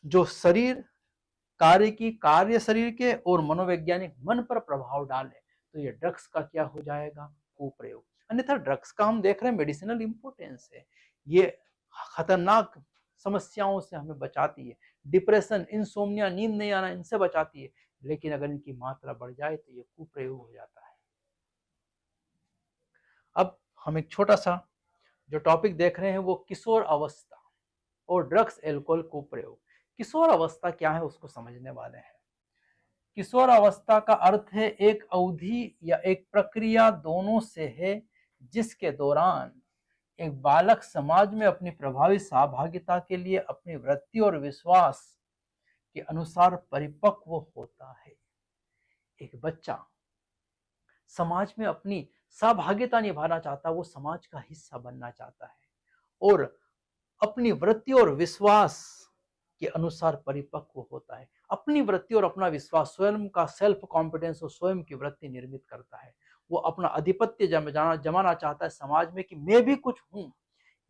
जो कार्य शरीर के और मनोवैज्ञानिक मन पर प्रभाव डाले, तो ये ड्रग्स का क्या हो जाएगा? कुप्रयोग। अन्यथा ड्रग्स का हम देख रहे हैं मेडिसिनल इंपोर्टेंस है, ये खतरनाक समस्याओं से हमें बचाती है, डिप्रेशन, इंसोम्निया, नींद नहीं आना, इनसे बचाती है। लेकिन अगर इनकी मात्रा बढ़ जाए तो ये कुप्रयोग हो जाता है। अब हम एक छोटा सा जो टॉपिक देख रहे हैं वो किशोर अवस्था और ड्रग्स एल्कोहल कुप्रयोग। किशोर अवस्था क्या है उसको समझने वाले हैं। किशोर अवस्था का अर्थ है एक अवधि या एक प्रक्रिया दोनों से है जिसके दौरान एक बालक समाज में अपनी प्रभावी सहभागिता के लिए अपनी वृत्ति और विश्वास के अनुसार परिपक्व होता है। एक बच्चा समाज में अपनी सहभागिता निभाना चाहता है, वो समाज का हिस्सा बनना चाहता है और अपनी वृत्ति और विश्वास के अनुसार परिपक्व होता है। अपनी वृत्ति और अपना विश्वास, स्वयं का सेल्फ कॉन्फिडेंस और स्वयं की वृत्ति निर्मित करता है। वो अपना आधिपत्य जमाना चाहता है समाज में कि मैं भी कुछ हूं।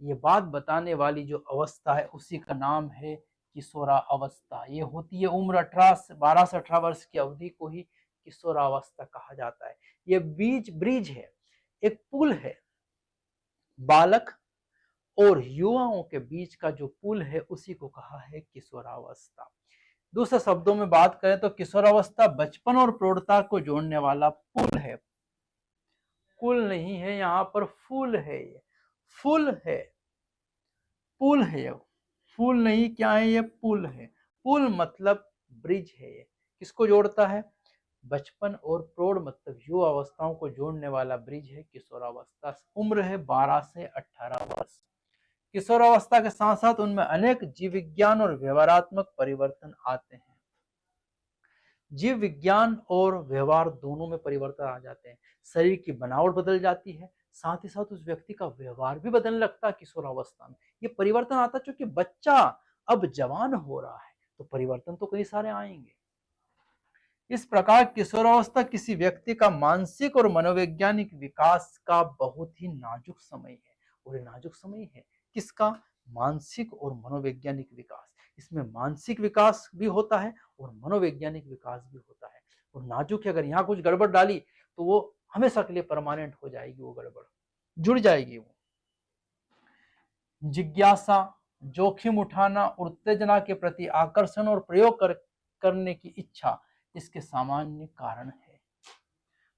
ये बात बताने वाली जो अवस्था है उसी का नाम है किशोरा अवस्था। ये होती है उम्र 12 से 18 वर्ष की अवधि को ही किशोरावस्था कहा जाता है। ये ब्रिज है, एक पुल है बालक और युवाओं के बीच का जो पुल है उसी को कहा है किशोरावस्था। दूसरे शब्दों में बात करें तो किशोरावस्था बचपन और प्रौढ़ता को जोड़ने वाला पुल है। कुल नहीं है, यहाँ पर फूल है, ये फूल है, पुल है, ये फूल नहीं, क्या है? ये पुल है। पुल मतलब ब्रिज है। ये किसको जोड़ता है? बचपन और प्रौढ़ मतलब युवा अवस्थाओं को जोड़ने वाला ब्रिज है किशोरावस्था। उम्र है 12 से 18 वर्ष। किशोरावस्था के साथ साथ उनमें अनेक जीव विज्ञान और व्यवहारात्मक परिवर्तन आते हैं। जीव विज्ञान और व्यवहार दोनों में परिवर्तन आ जाते हैं। शरीर की बनावट बदल जाती है, साथ ही साथ उस व्यक्ति का व्यवहार भी बदलने लगता है किशोरावस्था में। ये परिवर्तन आता है क्योंकि बच्चा अब जवान हो रहा है, तो परिवर्तन तो कई सारे आएंगे। इस प्रकार किशोरावस्था किसी व्यक्ति का मानसिक और मनोवैज्ञानिक विकास का बहुत ही नाजुक समय है। और ये नाजुक समय है किसका? मानसिक और मनोवैज्ञानिक विकास। इसमें मानसिक विकास भी होता है और मनोवैज्ञानिक विकास भी होता है। और नाजुक है, अगर यहाँ कुछ गड़बड़ डाली तो वो हमेशा के लिए परमानेंट हो जाएगी, वो गड़बड़ जुड़ जाएगी। वो जिज्ञासा, जोखिम उठाना और उत्तेजना के प्रति आकर्षण और प्रयोग करने की इच्छा इसके सामान्य कारण है।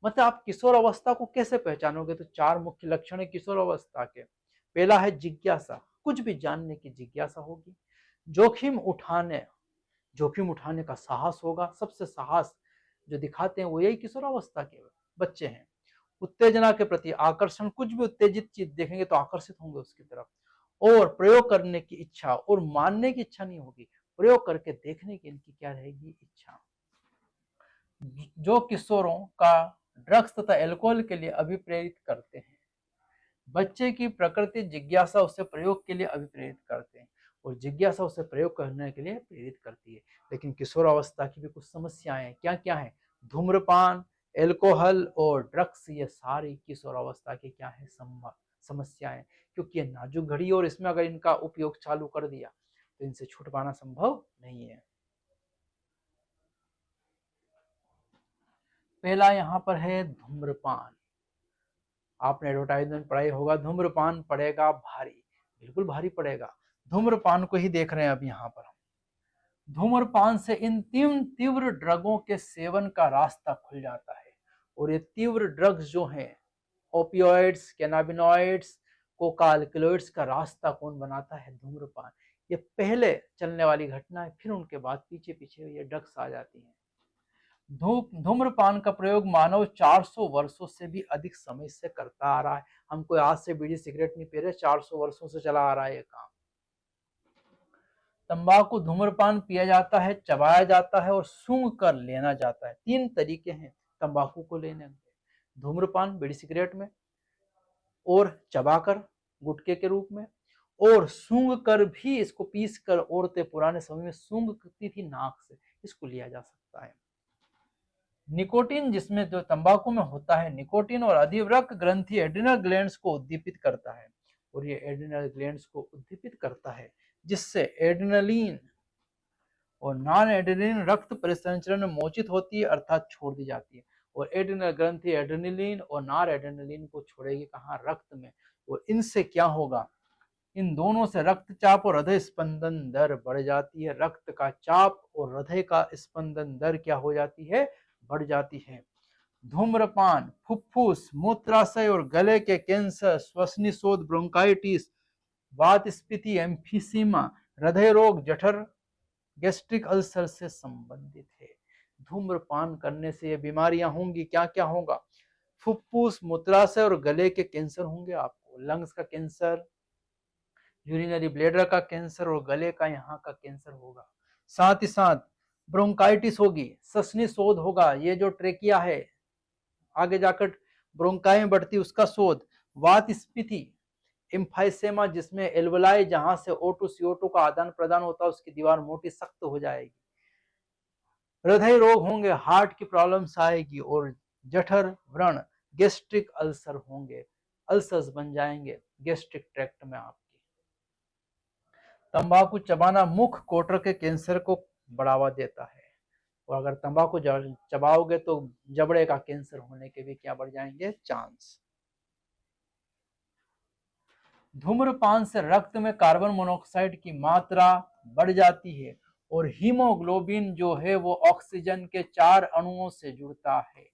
मतलब आप किशोर अवस्था को कैसे पहचानोगे? तो 4 मुख्य लक्षण है किशोर अवस्था के। पहला है जिज्ञासा, कुछ भी जानने की जिज्ञासा होगी। जोखिम उठाने का साहस होगा। सबसे साहस जो दिखाते हैं वो यही किशोर अवस्था के बच्चे हैं। उत्तेजना के प्रति आकर्षण, कुछ भी उत्तेजित चीज देखेंगे तो आकर्षित होंगे उसकी तरफ। और प्रयोग करने की इच्छा, और मानने की इच्छा नहीं होगी, प्रयोग करके देखने की इनकी क्या रहेगी? इच्छा। जो किशोरों का ड्रग्स तथा एल्कोहल के लिए अभिप्रेरित करते हैं। बच्चे की प्रकृति जिज्ञासा उसे प्रयोग के लिए अभिप्रेरित करते हैं और जिज्ञासा उसे प्रयोग करने के लिए प्रेरित करती है। लेकिन किशोर अवस्था की भी कुछ समस्याएं हैं। क्या क्या है? धूम्रपान, एल्कोहल और ड्रग्स, ये सारी किशोर अवस्था की क्या है? समस्याएं। क्योंकि ये नाजुक घड़ी और इसमें अगर इनका उपयोग चालू कर दिया तो इनसे छूट पाना संभव नहीं है। पहला यहाँ पर है धूम्रपान। आपने एडवर्टाइजमेंट पढ़ा ही होगा, धूम्रपान पड़ेगा भारी। बिल्कुल भारी पड़ेगा। धूम्रपान को ही देख रहे हैं अब यहाँ पर हम। धूम्रपान से इन तीव्र ड्रगों के सेवन का रास्ता खुल जाता है। और ये तीव्र ड्रग्स जो हैं, ओपियोइड्स, कैनाबिनॉइड्स, कोका अल्कलॉइड्स का रास्ता कौन बनाता है? धूम्रपान। ये पहले चलने वाली घटना है, फिर उनके बाद पीछे पीछे ये ड्रग्स आ जाती हैं। धूम्रपान का प्रयोग मानव 400 वर्षों से भी अधिक समय से करता आ रहा है। हम कोई आज से बीड़ी सिगरेट नहीं पी रहे, 400 वर्षों से चला आ रहा है ये काम। तंबाकू धूम्रपान पिया जाता है, चबाया जाता है और सूंघ कर लेना जाता है। 3 तरीके हैं तंबाकू को लेने के। धूम्रपान बीड़ी सिगरेट में, और चबाकर गुटखे के रूप में, और सूंघ कर भी इसको पीस कर औरतें पुराने समय में सूंघती थी नाक से, इसको लिया जा सकता है। निकोटीन, जिसमें जो तंबाकू में होता है निकोटीन, और अधिवृक्क ग्रंथि एड्रिनल ग्लैंड्स को उद्दीपित करता है। और ये एड्रिनल ग्लैंड्स को उद्दीपित करता है, जिससे एड्रिनलिन और नॉन एड्रिनलिन रक्त परिसंचरण में मोचित होती है, अर्थात छोड़ दी जाती है। और एड्रिनल ग्रंथि एड्रिनलिन और नॉन एड्रिनलिन को छोड़ेगी कहाँ? रक्त में। और इनसे क्या होगा? इन दोनों से रक्तचाप और हृदय स्पंदन दर बढ़ जाती है। रक्त का चाप और हृदय का स्पंदन दर क्या हो जाती है? बढ़ जाती है। धूम्रपान फुफ्फुस, मूत्राशय और गले के कैंसर, श्वसनिशोथ, ब्रोंकाइटिस, वातस्फीति, एम्फीसीमा, हृदय रोग, जठर, गैस्ट्रिक अल्सर से संबंधित है। धूम्रपान करने से ये बीमारियां होंगी। क्या क्या होगा? फुफ्फुस, मूत्राशय और गले के कैंसर होंगे आपको। लंग्स का कैंसर, यूरिनरी ब्लैडर का कैंसर और गले का यहाँ का कैंसर होगा। साथ ही साथ ब्रोंकाइटिस होगी, श्वसनी शोध होगा, ये जो ट्रेकिया है आगे जाकर ब्रोंकाई में बढ़ती उसका शोध। वातस्फीति, एम्फाइसेमा, जिसमें एल्वलाई जहां से O2 CO2 का आदान प्रदान होता है उसकी दीवार मोटी सख्त हो जाएगी। हृदय रोग होंगे, हार्ट की प्रॉब्लम्स आएगी। और जठर व्रण, गैस्ट्रिक अल्सर होंगे, अल्सर्स बन जाएंगे गैस्ट्रिक ट्रैक्ट में आपके। तंबाकू चबाना मुख कोटर के कैंसर को बढ़ावा देता है। और अगर तंबाकू चबाओगे तो जबड़े का कैंसर होने के भी क्या बढ़ जाएंगे? चांस। धूम्रपान से रक्त में कार्बन मोनोऑक्साइड की मात्रा बढ़ जाती है और हीमोग्लोबिन जो है वो ऑक्सीजन के 4 अणुओं से जुड़ता है।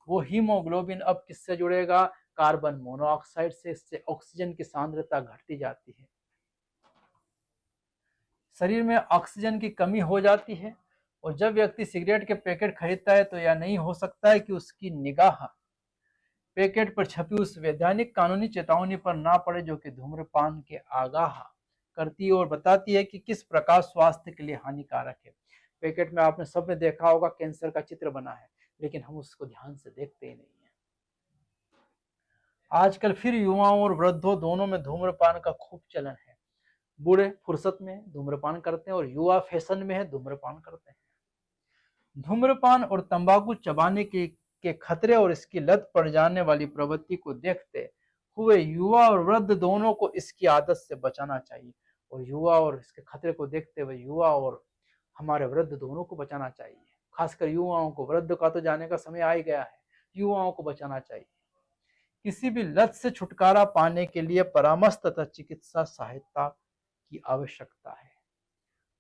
वो हीमोग्लोबिन अब किससे जुड़ेगा? कार्बन मोनोऑक्साइड से। इससे ऑक्सीजन की सांद्रता घटती जाती है। शरीर में ऑक्सीजन की कमी हो जाती है। और जब व्यक्ति सिगरेट के पैकेट खरीदता है तो यह नहीं हो सकता है कि उसकी निगाह पैकेट पर छपी उस वैधानिक कानूनी चेतावनी पर ना पड़े जो कि धूम्रपान के आगाह करती है और बताती है कि किस प्रकार स्वास्थ्य के लिए हानिकारक है। पैकेट में आपने सबने देखा होगा कैंसर का चित्र बना है, लेकिन हम उसको ध्यान से देखते ही नहीं है। आजकल फिर युवाओं और वृद्धों दोनों में धूम्रपान का खूब चलन है। बूढ़े फुर्सत में धूम्रपान करते हैं और युवा फैशन में है धूम्रपान करते हैं। धूम्रपान और तंबाकू चबाने के खतरे और इसकी लत पड़ जाने वाली प्रवृत्ति को देखते हुए युवा और वृद्ध दोनों को इसकी आदत से बचाना चाहिए। और युवा और इसके खतरे को देखते हुए युवा और हमारे वृद्ध दोनों को बचाना चाहिए। खासकर युवाओं को, वृद्ध का तो जाने का समय आ ही गया है, युवाओं को बचाना चाहिए। किसी भी लत से छुटकारा पाने के लिए परामर्श तथा चिकित्सा सहायता की आवश्यकता है।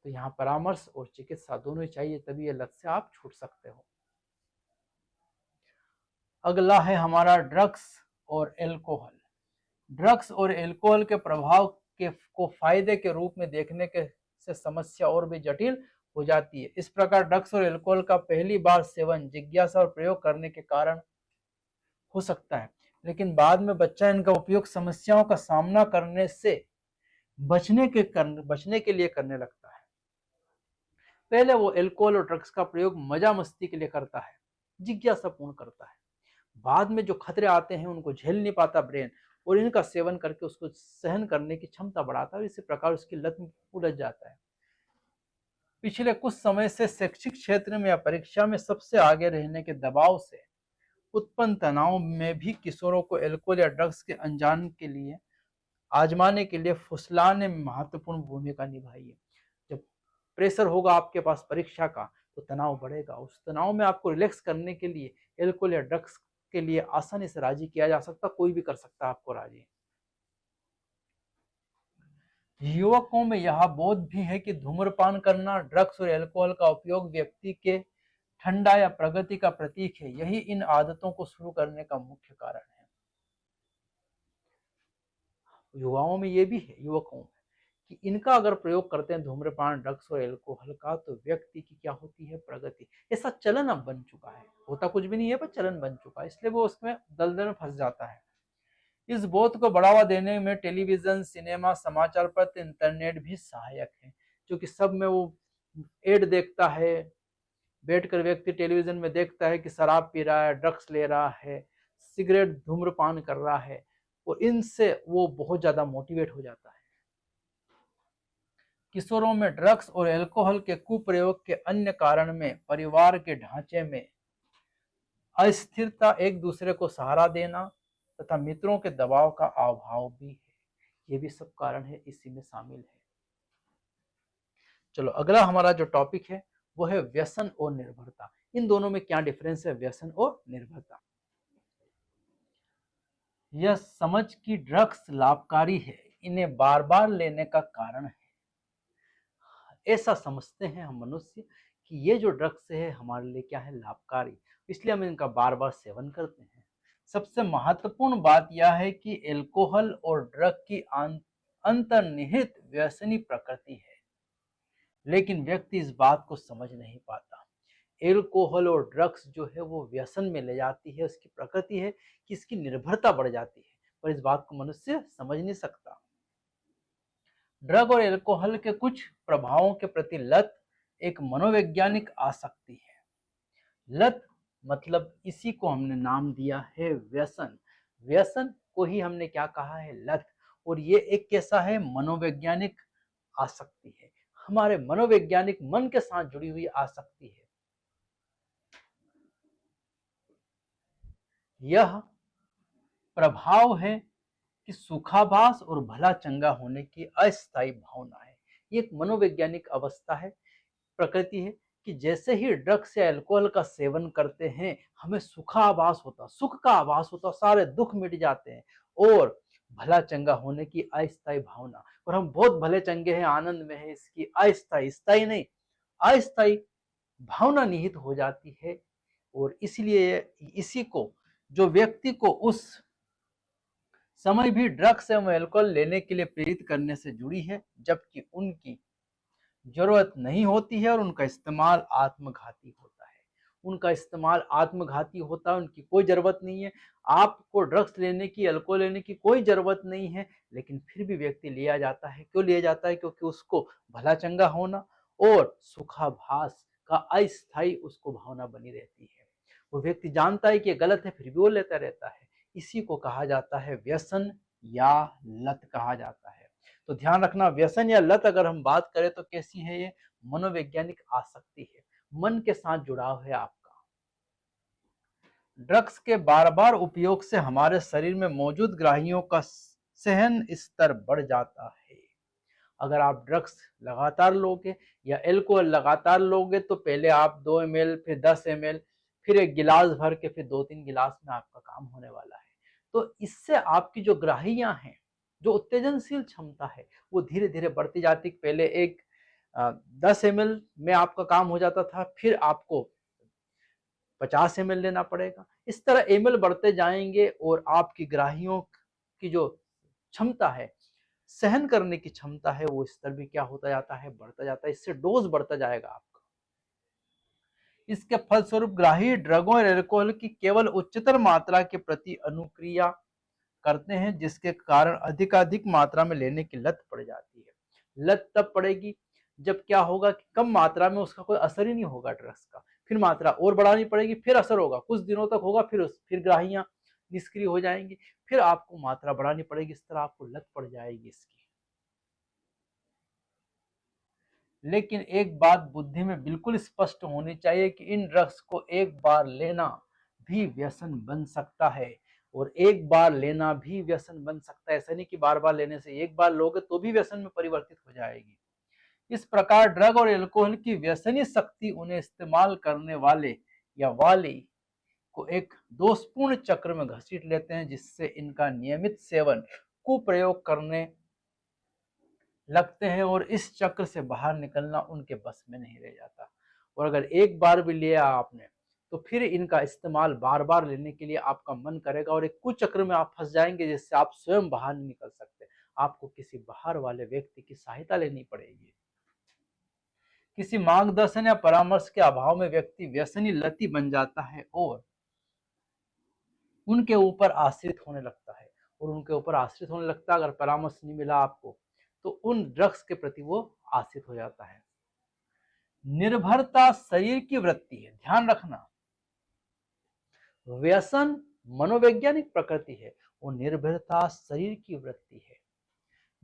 तो यहाँ परामर्श और चिकित्सा दोनों ही चाहिए, तभी ये लत से आप छूट सकते हो। अगला है हमारा ड्रग्स और एल्कोहल। ड्रग्स और एल्कोहल के प्रभाव को फायदे के रूप में देखने के से समस्या और भी जटिल हो जाती है। इस प्रकार ड्रग्स और एल्कोहल का पहली बार सेवन जिज्ञासा और प्रयोग करने के कारण हो सकता है, लेकिन बाद में बच्चा इनका उपयोग समस्याओं का सामना करने से बचने के लिए करने लगता है। पहले वो एल्कोहल और ड्रग्स का प्रयोग मजा मस्ती के लिए करता है, जिज्ञासा पूर्ण करता है। बाद में जो खतरे आते हैं उनको झेल नहीं पाता ब्रेन, और इनका सेवन करके उसको सहन करने की क्षमता बढ़ाता है। इसी प्रकार उसकी लत में उलझ जाता है। पिछले कुछ समय से शैक्षिक क्षेत्र में या परीक्षा में सबसे आगे रहने के दबाव से उत्पन्न तनाव में भी किशोरों को एल्कोहल या ड्रग्स के अनजान के लिए आजमाने के लिए फुसलाने में महत्वपूर्ण भूमिका निभाई है। जब प्रेशर होगा आपके पास परीक्षा का तो तनाव बढ़ेगा। उस तनाव में आपको रिलैक्स करने के लिए एल्कोहल या ड्रग्स के लिए आसानी से राजी किया जा सकता, कोई भी कर सकता आपको राजी। युवकों में यह बोध भी है कि धूम्रपान करना, ड्रग्स और एल्कोहल का उपयोग व्यक्ति के ठंडा या प्रगति का प्रतीक है। यही इन आदतों को शुरू करने का मुख्य कारण है। युवाओं में ये भी है, युवकों में, कि इनका अगर प्रयोग करते हैं धूम्रपान, ड्रग्स और एल्कोहल का, तो व्यक्ति की क्या होती है, प्रगति। ऐसा चलन अब बन चुका है, होता कुछ भी नहीं है पर चलन बन चुका है, इसलिए वो उसमें दलदल में फंस जाता है। इस बोध को बढ़ावा देने में टेलीविजन, सिनेमा, समाचार पत्र, इंटरनेट भी सहायक है। क्योंकि सब में वो एड देखता है, बैठकर व्यक्ति टेलीविजन में देखता है कि शराब पी रहा है, ड्रग्स ले रहा है, सिगरेट धूम्रपान कर रहा है, और इनसे वो बहुत ज्यादा मोटिवेट हो जाता है। किशोरों में ड्रग्स और एल्कोहल के कुप्रयोग के अन्य कारण में परिवार के ढांचे में अस्थिरता, एक दूसरे को सहारा देना तथा मित्रों के दबाव का अभाव भी है। ये भी सब कारण है, इसी में शामिल है। चलो अगला हमारा जो टॉपिक है वो है व्यसन और निर्भरता। इन दोनों में क्या डिफरेंस है, व्यसन और निर्भरता। यह समझ कि ड्रग्स लाभकारी है, इन्हें बार बार लेने का कारण है। ऐसा समझते हैं हम मनुष्य कि ये जो ड्रग्स है हमारे लिए क्या है, लाभकारी, इसलिए हम इनका बार बार सेवन करते हैं। सबसे महत्वपूर्ण बात यह है कि एल्कोहल और ड्रग की अंतर्निहित व्यसनी प्रकृति है, लेकिन व्यक्ति इस बात को समझ नहीं पाता। एल्कोहल और ड्रग्स जो है वो व्यसन में ले जाती है, उसकी प्रकृति है कि इसकी निर्भरता बढ़ जाती है, पर इस बात को मनुष्य समझ नहीं सकता। ड्रग और एल्कोहल के कुछ प्रभावों के प्रति लत एक मनोवैज्ञानिक आसक्ति है। लत मतलब इसी को हमने नाम दिया है व्यसन। व्यसन को ही हमने क्या कहा है, लत। और ये एक कैसा है, मनोवैज्ञानिक आसक्ति है, हमारे मनोवैज्ञानिक मन के साथ जुड़ी हुई आसक्ति है। यह प्रभाव है कि सुखाभास और भला चंगा होने की अस्थायी भावना है। ये एक मनोवैज्ञानिक अवस्था है, प्रकृति है कि जैसे ही ड्रग्स या अल्कोहल का सेवन करते हैं हमें सुखाभास होता, सुख का आभास होता, सारे दुख मिट जाते हैं, और भला चंगा होने की अस्थायी भावना, और हम बहुत भले चंगे हैं, आनंद में है, इसकी अस्थायी, स्थायी नहीं, अस्थायी भावना निहित हो जाती है। और इसलिए इसी को, जो व्यक्ति को उस समय भी ड्रग्स एवं अल्कोहल लेने के लिए प्रेरित करने से जुड़ी है, जबकि उनकी जरूरत नहीं होती है और उनका इस्तेमाल आत्मघाती होता है। उनका इस्तेमाल आत्मघाती होता है, उनकी कोई जरूरत नहीं है। आपको ड्रग्स लेने की, अल्कोहल लेने की कोई जरूरत नहीं है, लेकिन फिर भी व्यक्ति लिया जाता है। क्यों लिया जाता है? क्योंकि उसको भला चंगा होना और सुखाभास का अस्थायी उसको भावना बनी रहती है। वो व्यक्ति जानता है कि ये गलत है फिर भी वो लेता रहता है। इसी को कहा जाता है व्यसन या लत कहा जाता है। तो ध्यान रखना, व्यसन या लत अगर हम बात करें तो कैसी है ये? मनोवैज्ञानिक आसक्ति है, मन के साथ जुड़ाव है आपका। ड्रग्स के बार बार उपयोग से हमारे शरीर में मौजूद ग्राहियों का सहन स्तर बढ़ जाता है। अगर आप ड्रग्स लगातार लोगे या एल्कोहल लगातार लोगे तो पहले आप 2 ml, फिर 10 ml, फिर एक गिलास भर के, फिर 2-3 गिलास में आपका काम होने वाला है। तो इससे आपकी जो ग्राहियां हैं, जो उत्तेजनशील क्षमता है, वो धीरे धीरे बढ़ती जाती। पहले एक 10 ml में आपका काम हो जाता था, फिर आपको 50 ml लेना पड़ेगा। इस तरह ml बढ़ते जाएंगे और आपकी ग्राहियों की जो क्षमता है, सहन करने की क्षमता है, वो स्तर भी क्या होता जाता है? बढ़ता जाता है। इससे डोज बढ़ता जाएगा आपका। इसके फलस्वरूप ग्राही ड्रगों और एल्कोहल की केवल उच्चतर मात्रा के प्रति अनुक्रिया करते हैं, जिसके कारण अधिकाधिक मात्रा में लेने की लत पड़ जाती है। लत तब पड़ेगी जब क्या होगा कि कम मात्रा में उसका कोई असर ही नहीं होगा ड्रग्स का, फिर मात्रा और बढ़ानी पड़ेगी, फिर असर होगा, कुछ दिनों तक होगा, फिर ग्राहियां निष्क्रिय हो जाएंगी, फिर आपको मात्रा बढ़ानी पड़ेगी। इस तरह आपको लत पड़ जाएगी इसकी। लेकिन एक बात बुद्धि में बिल्कुल स्पष्ट होनी चाहिए कि इन ड्रग्स को एक बार लेना भी व्यसन बन सकता है, और एक बार लेना भी व्यसन बन सकता है। ऐसा नहीं कि बार बार लेने से, एक बार लोगे तो भी व्यसन में परिवर्तित हो जाएगी। इस प्रकार ड्रग और एल्कोहल की व्यसनी शक्ति उन्हें इस्तेमाल करने वाले या वाली को एक दोषपूर्ण चक्र में घसीट लेते हैं, जिससे इनका नियमित सेवन कुप्रयोग करने लगते हैं और इस चक्र से बाहर निकलना उनके बस में नहीं रह जाता। और अगर एक बार भी लिया आपने तो फिर इनका इस्तेमाल बार बार लेने के लिए आपका मन करेगा और एक कुचक्र में आप फंस जाएंगे, जिससे आप स्वयं बाहर नहीं निकल सकते। आपको किसी बाहर वाले व्यक्ति की सहायता लेनी पड़ेगी। किसी मार्गदर्शन या परामर्श के अभाव में व्यक्ति व्यसनी लती बन जाता है और उनके ऊपर आश्रित होने लगता है। अगर परामर्श नहीं मिला आपको तो उन ड्रग्स के प्रति वो आश्रित हो जाता है। निर्भरता शरीर की वृत्ति है, ध्यान रखना। व्यसन मनोवैज्ञानिक प्रकृति है और निर्भरता शरीर की वृत्ति है।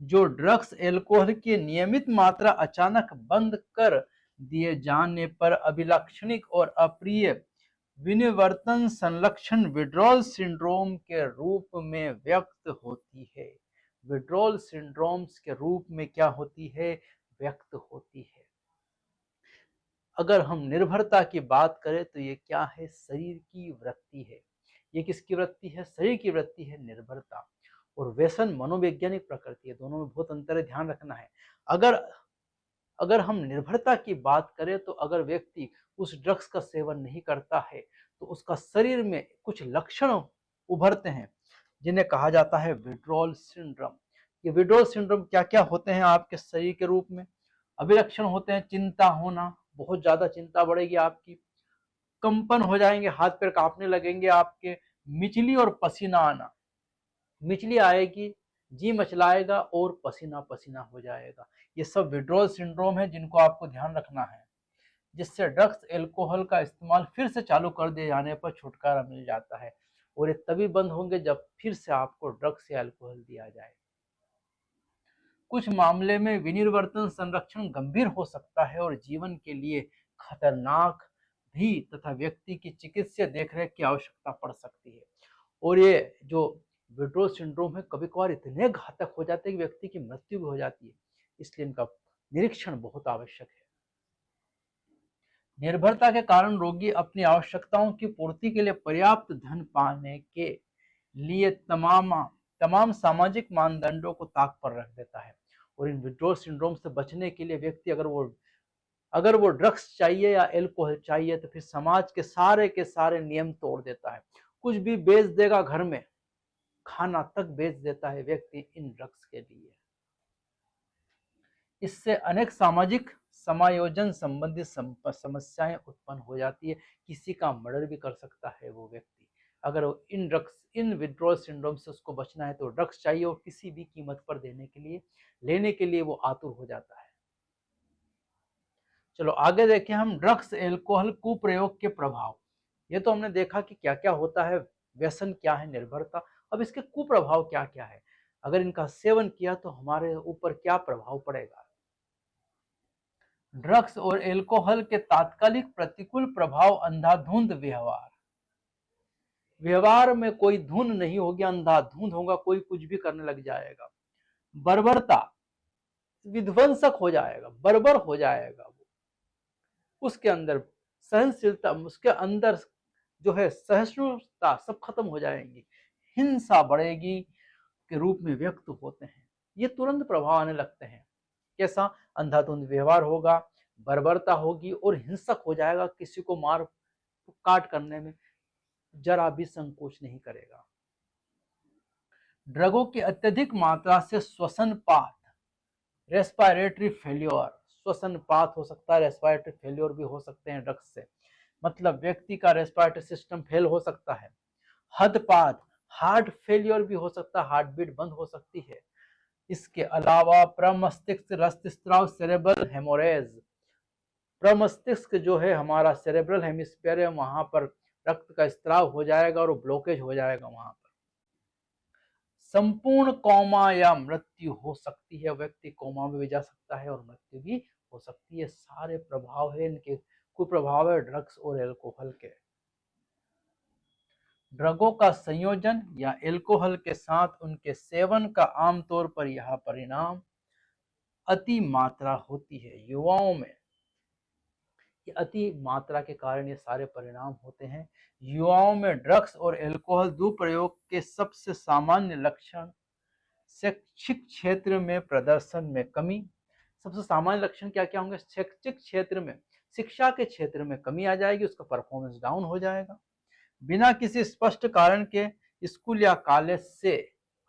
जो ड्रग्स एल्कोहल की नियमित मात्रा अचानक बंद कर दिए जाने पर अभिलक्षणिक और अप्रिय विनिवर्तन संलक्षण विड्रॉल सिंड्रोम के रूप में व्यक्त होती है। विड्रॉल सिंड्रोम्स के रूप में क्या होती है? व्यक्त होती है। अगर हम निर्भरता की बात करें तो ये क्या है? शरीर की वृत्ति है। ये किसकी वृत्ति है? शरीर की वृत्ति है निर्भरता। और व्यसन मनोवैज्ञानिक प्रकृति है। दोनों में बहुत अंतर है, ध्यान रखना है। अगर हम निर्भरता की बात करें तो अगर व्यक्ति उस ड्रग्स का सेवन नहीं करता है तो उसका शरीर में कुछ लक्षण उभरते हैं, जिन्हें कहा जाता है विड्रॉल सिंड्रोम। ये विड्रॉल सिंड्रोम क्या क्या होते हैं आपके शरीर के रूप में? अभिलक्षण होते हैं चिंता होना, बहुत ज्यादा चिंता बढ़ेगी आपकी, कंपन हो जाएंगे, हाथ पैर कांपने लगेंगे आपके, मिचली और पसीना आना, मिचली आएगी, जी मचलाएगा और पसीना पसीना हो जाएगा। ये सब विड्रॉल सिंड्रोम है जिनको आपको ध्यान रखना है, जिससे ड्रग्स एल्कोहल का इस्तेमाल फिर से चालू कर दिए जाने पर छुटकारा मिल जाता है। और ये तभी बंद होंगे जब फिर से आपको ड्रग्स या एल्कोहल दिया जाए। कुछ मामले में विनिर्वर्तन संरक्षण गंभीर हो सकता है और जीवन के लिए खतरनाक भी तथा व्यक्ति की चिकित्सीय देखरेख की आवश्यकता पड़ सकती है। और ये जो विड्रॉल सिंड्रोम है कभी कभार इतने घातक हो जाते हैं कि व्यक्ति की मृत्यु भी हो जाती है। इसलिए इनका निरीक्षण बहुत आवश्यक है। निर्भरता के कारण रोगी अपनी आवश्यकताओं की पूर्ति के लिए पर्याप्त धन पाने के लिए तमाम सामाजिक मानदंडों को ताक पर रख देता है। और इन विड्रॉल सिंड्रोम से बचने के लिए व्यक्ति अगर वो ड्रग्स चाहिए या एल्कोहल चाहिए तो फिर समाज के सारे नियम तोड़ देता है। कुछ भी बेच देगा, घर में खाना तक बेच देता है व्यक्ति इन ड्रग्स के लिए। इससे अनेक सामाजिक समायोजन संबंधी समस्याएं उत्पन्न हो जाती है। किसी का मर्डर भी कर सकता है वो व्यक्ति, अगर इन विड्रॉल सिंड्रोम से उसको बचना है तो ड्रग्स चाहिए और किसी भी कीमत पर लेने के लिए वो आतुर हो जाता है। चलो आगे देखें हम ड्रग्स एल्कोहल कुप्रयोग के प्रभाव। ये तो हमने देखा कि क्या क्या होता है, व्यसन क्या है, निर्भरता। अब इसके कुप्रभाव क्या क्या है, अगर इनका सेवन किया तो हमारे ऊपर क्या प्रभाव पड़ेगा। ड्रग्स और एल्कोहल के तात्कालिक प्रतिकूल प्रभाव, अंधाधुंध व्यवहार। व्यवहार में कोई धुन नहीं होगी, अंधाधुंध होगा, कोई कुछ भी करने लग जाएगा। बर्बरता, विध्वंसक हो जाएगा, बर्बर हो जाएगा वो। उसके अंदर सहनशीलता, उसके अंदर जो है सहिष्णुता सब खत्म हो जाएंगी, हिंसा बढ़ेगी के रूप में व्यक्त होते हैं। ये तुरंत प्रभाव आने लगते हैं। कैसा? अंधाधुंध व्यवहार होगा, बर्बरता होगी और हिंसक हो जाएगा, किसी को मार काट करने में जरा भी संकोच नहीं करेगा। ड्रगों की अत्यधिक मात्रा से श्वसनपात, रेस्पिरेटरी फेल्योर, श्वसनपात हो सकता है, रेस्पिरेटरी फेल्योर भी हो सकते हैं ड्रग्स से, मतलब व्यक्ति का रेस्पिरेटरी सिस्टम फेल हो सकता है। हदपात, हार्ट फेल्योर भी हो सकता है, हार्ट बीट बंद हो सकती है। इसके अलावा प्रमस्तिष्क रक्तस्राव, सेरेब्रल हेमोरेज, प्रमस्तिष्क जो है हमारा सेरेब्रल हेमिस्फीयर है, वहां पर रक्त का स्त्राव हो जाएगा और ब्लॉकेज हो जाएगा वहां पर। संपूर्ण कोमा या मृत्यु हो सकती है, व्यक्ति कोमा में भी जा सकता है और मृत्यु भी हो सकती है। सारे प्रभाव है इनके, कुप्रभाव है ड्रग्स और एल्कोहल के। ड्रगों का संयोजन या एल्कोहल के साथ उनके सेवन का आमतौर पर यह परिणाम अति मात्रा होती है। युवाओं में अति मात्रा के कारण ये सारे परिणाम होते हैं। युवाओं में ड्रग्स और एल्कोहल दुष्प्रयोग के सबसे सामान्य लक्षण, शैक्षिक क्षेत्र में प्रदर्शन में कमी। सबसे सामान्य लक्षण क्या क्या होंगे? शैक्षिक क्षेत्र में, शिक्षा के क्षेत्र में कमी आ जाएगी, उसका परफॉर्मेंस डाउन हो जाएगा। बिना किसी स्पष्ट कारण के स्कूल या कॉलेज से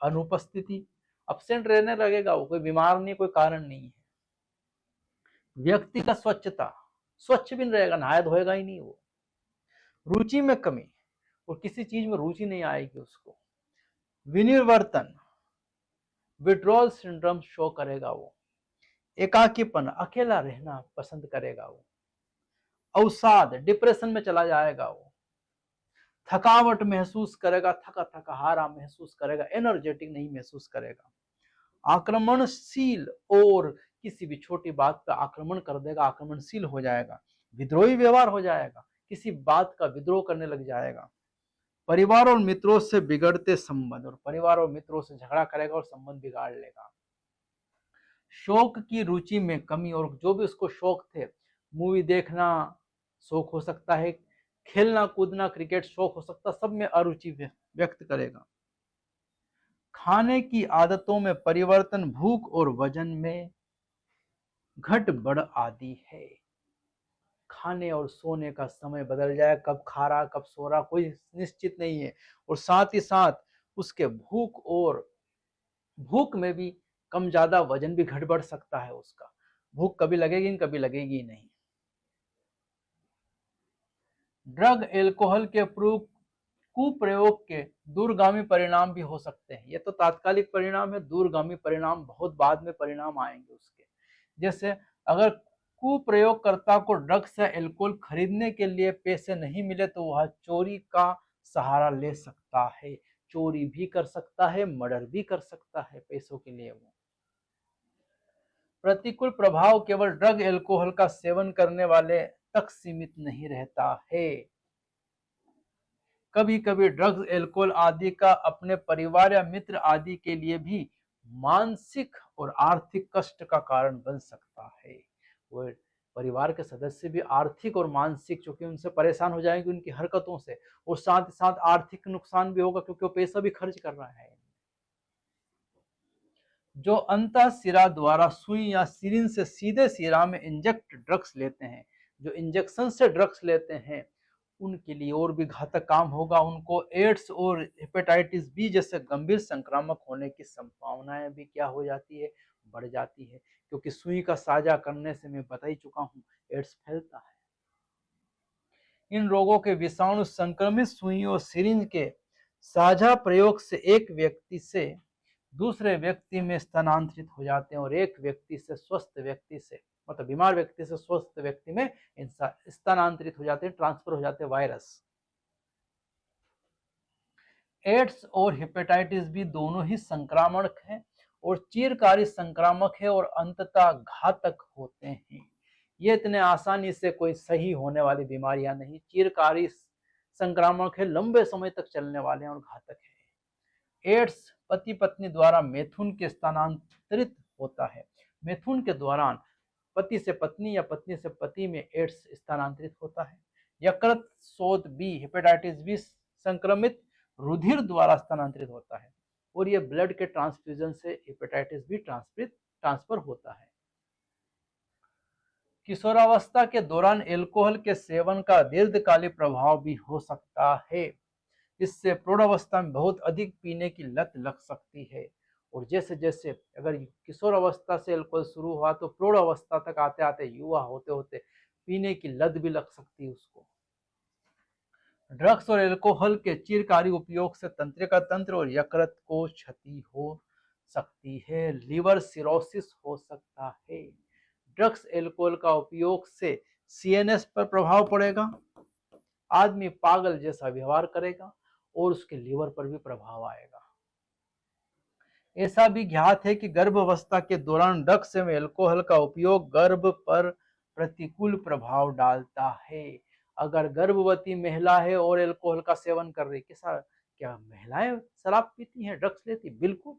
अनुपस्थिति, अब्सेंट रहने लगेगा वो, कोई बीमार नहीं, कोई कारण नहीं है। व्यक्ति का स्वच्छता, स्वच्छ भी नहीं रहेगा, नहाया धोएगा ही नहीं वो। रुचि में कमी, और किसी चीज में रुचि नहीं आएगी उसको। विनिर्वर्तन, विड्रॉल सिंड्रोम शो करेगा वो। एकाकीपन, अकेला रहना पसंद करेगा वो। अवसाद, डिप्रेशन में चला जाएगा वो। थकावट महसूस करेगा, थका थका हारा महसूस करेगा, एनर्जेटिक नहीं महसूस करेगा। आक्रमणशील, और किसी भी छोटी बात पर आक्रमण कर देगा, आक्रमणशील हो जाएगा। विद्रोही व्यवहार हो जाएगा, किसी बात का विद्रोह करने लग जाएगा। परिवार और मित्रों से बिगड़ते संबंध, और परिवार और मित्रों से झगड़ा करेगा और संबंध बिगाड़ लेगा। शौक की रुचि में कमी, और जो भी उसको शौक थे, मूवी देखना शौक हो सकता है, खेलना कूदना क्रिकेट शौक हो सकता, सब में अरुचि व्यक्त करेगा। खाने की आदतों में परिवर्तन, भूख और वजन में घट बढ़ आदि है। खाने और सोने का समय बदल जाए, कब खा रहा कब सो रहा कोई निश्चित नहीं है। और साथ ही साथ उसके भूख में भी कम ज्यादा, वजन भी घट बढ़ सकता है उसका। भूख कभी लगेगी कभी लगेगी नहीं। ड्रग एल्कोहल के कुप्रयोग के दूरगामी परिणाम भी हो सकते हैं। ये तो तात्कालिक परिणाम है, दूरगामी परिणाम बहुत बाद में परिणाम आएंगे उसके। जैसे अगर कुप्रयोगकर्ता को ड्रग्स या एल्कोहल खरीदने के लिए पैसे नहीं मिले तो वह चोरी का सहारा ले सकता है, चोरी भी कर सकता है, मर्डर भी कर सकता है पैसों के लिए वो। प्रतिकूल प्रभाव केवल ड्रग एल्कोहल का सेवन करने वाले तक सीमित नहीं रहता है। कभी कभी ड्रग्स एल्कोहल आदि का अपने परिवार या मित्र आदि के लिए भी मानसिक और आर्थिक कष्ट का कारण बन सकता है। वो परिवार के सदस्य भी आर्थिक और मानसिक, क्योंकि उनसे परेशान हो जाएंगे उनकी हरकतों से, और साथ ही साथ आर्थिक नुकसान भी होगा क्योंकि वो पैसा भी खर्च कर रहा है। जो अंतःशिरा द्वारा सुई या सिरिंज से सीधे शिरा में इंजेक्ट ड्रग्स लेते हैं, जो इंजेक्शन से ड्रग्स लेते हैं, उनके लिए और भी घातक काम होगा। उनको एड्स और हेपेटाइटिस बी जैसे गंभीर संक्रामक होने की संभावनाएं भी क्या हो जाती है, बढ़ जाती है, क्योंकि सुई का साझा करने से मैं बता ही चुका हूं एड्स फैलता है। इन रोगों के विषाणु संक्रमित सुई और सिरिंज के साझा प्रयोग से एक व्यक्ति से दूसरे व्यक्ति में स्थानांतरित हो जाते हैं, और एक व्यक्ति से स्वस्थ व्यक्ति से मतलब बीमार व्यक्ति से स्वस्थ व्यक्ति में स्थानांतरित हो जाते हैं, ट्रांसफर हो जाते हैं वायरस। एड्स और हेपेटाइटिस बी दोनों ही संक्रामक हैं और चिरकारी संक्रामक है और अंततः घातक होते हैं। ये इतने आसानी से कोई सही होने वाली बीमारियां नहीं, चिरकारी संक्रामक है, लंबे समय तक चलने वाले हैं और घातक है। एड्स पति पत्नी द्वारा मैथुन के स्थानांतरित होता है। मैथुन के दौरान पति से पत्नी या पत्नी से पति में एड्स स्थानांतरित होता है। यकृत शोथ बी, हेपेटाइटिस बी संक्रमित रुधिर द्वारा स्थानांतरित होता है और यह ब्लड के ट्रांसफ्यूजन से हेपेटाइटिस बी ट्रांसफर होता है। किशोरावस्था के दौरान अल्कोहल के सेवन का दीर्घकालिक प्रभाव भी हो सकता है। इससे प्रौढ़ावस्था में बहुत अधिक पीने की लत लग सकती है और जैसे जैसे अगर किशोर अवस्था से अल्कोहल शुरू हुआ तो प्रौढ़ अवस्था तक आते आते युवा होते होते पीने की लत भी लग सकती है उसको। ड्रग्स और अल्कोहल के चिरकारी उपयोग से तंत्रिका तंत्र और यकृत को क्षति हो सकती है, लिवर सिरोसिस हो सकता है। ड्रग्स अल्कोहल का उपयोग से सीएनएस पर प्रभाव पड़ेगा, आदमी पागल जैसा व्यवहार करेगा और उसके लीवर पर भी प्रभाव आएगा। ऐसा भी ज्ञात है कि गर्भावस्था के दौरान ड्रग्स एवं अल्कोहल का उपयोग गर्भ पर प्रतिकूल प्रभाव डालता है। अगर गर्भवती महिला है और अल्कोहल का सेवन कर रही, क्या महिलाएं शराब पीती हैं, ड्रग्स लेती? बिल्कुल,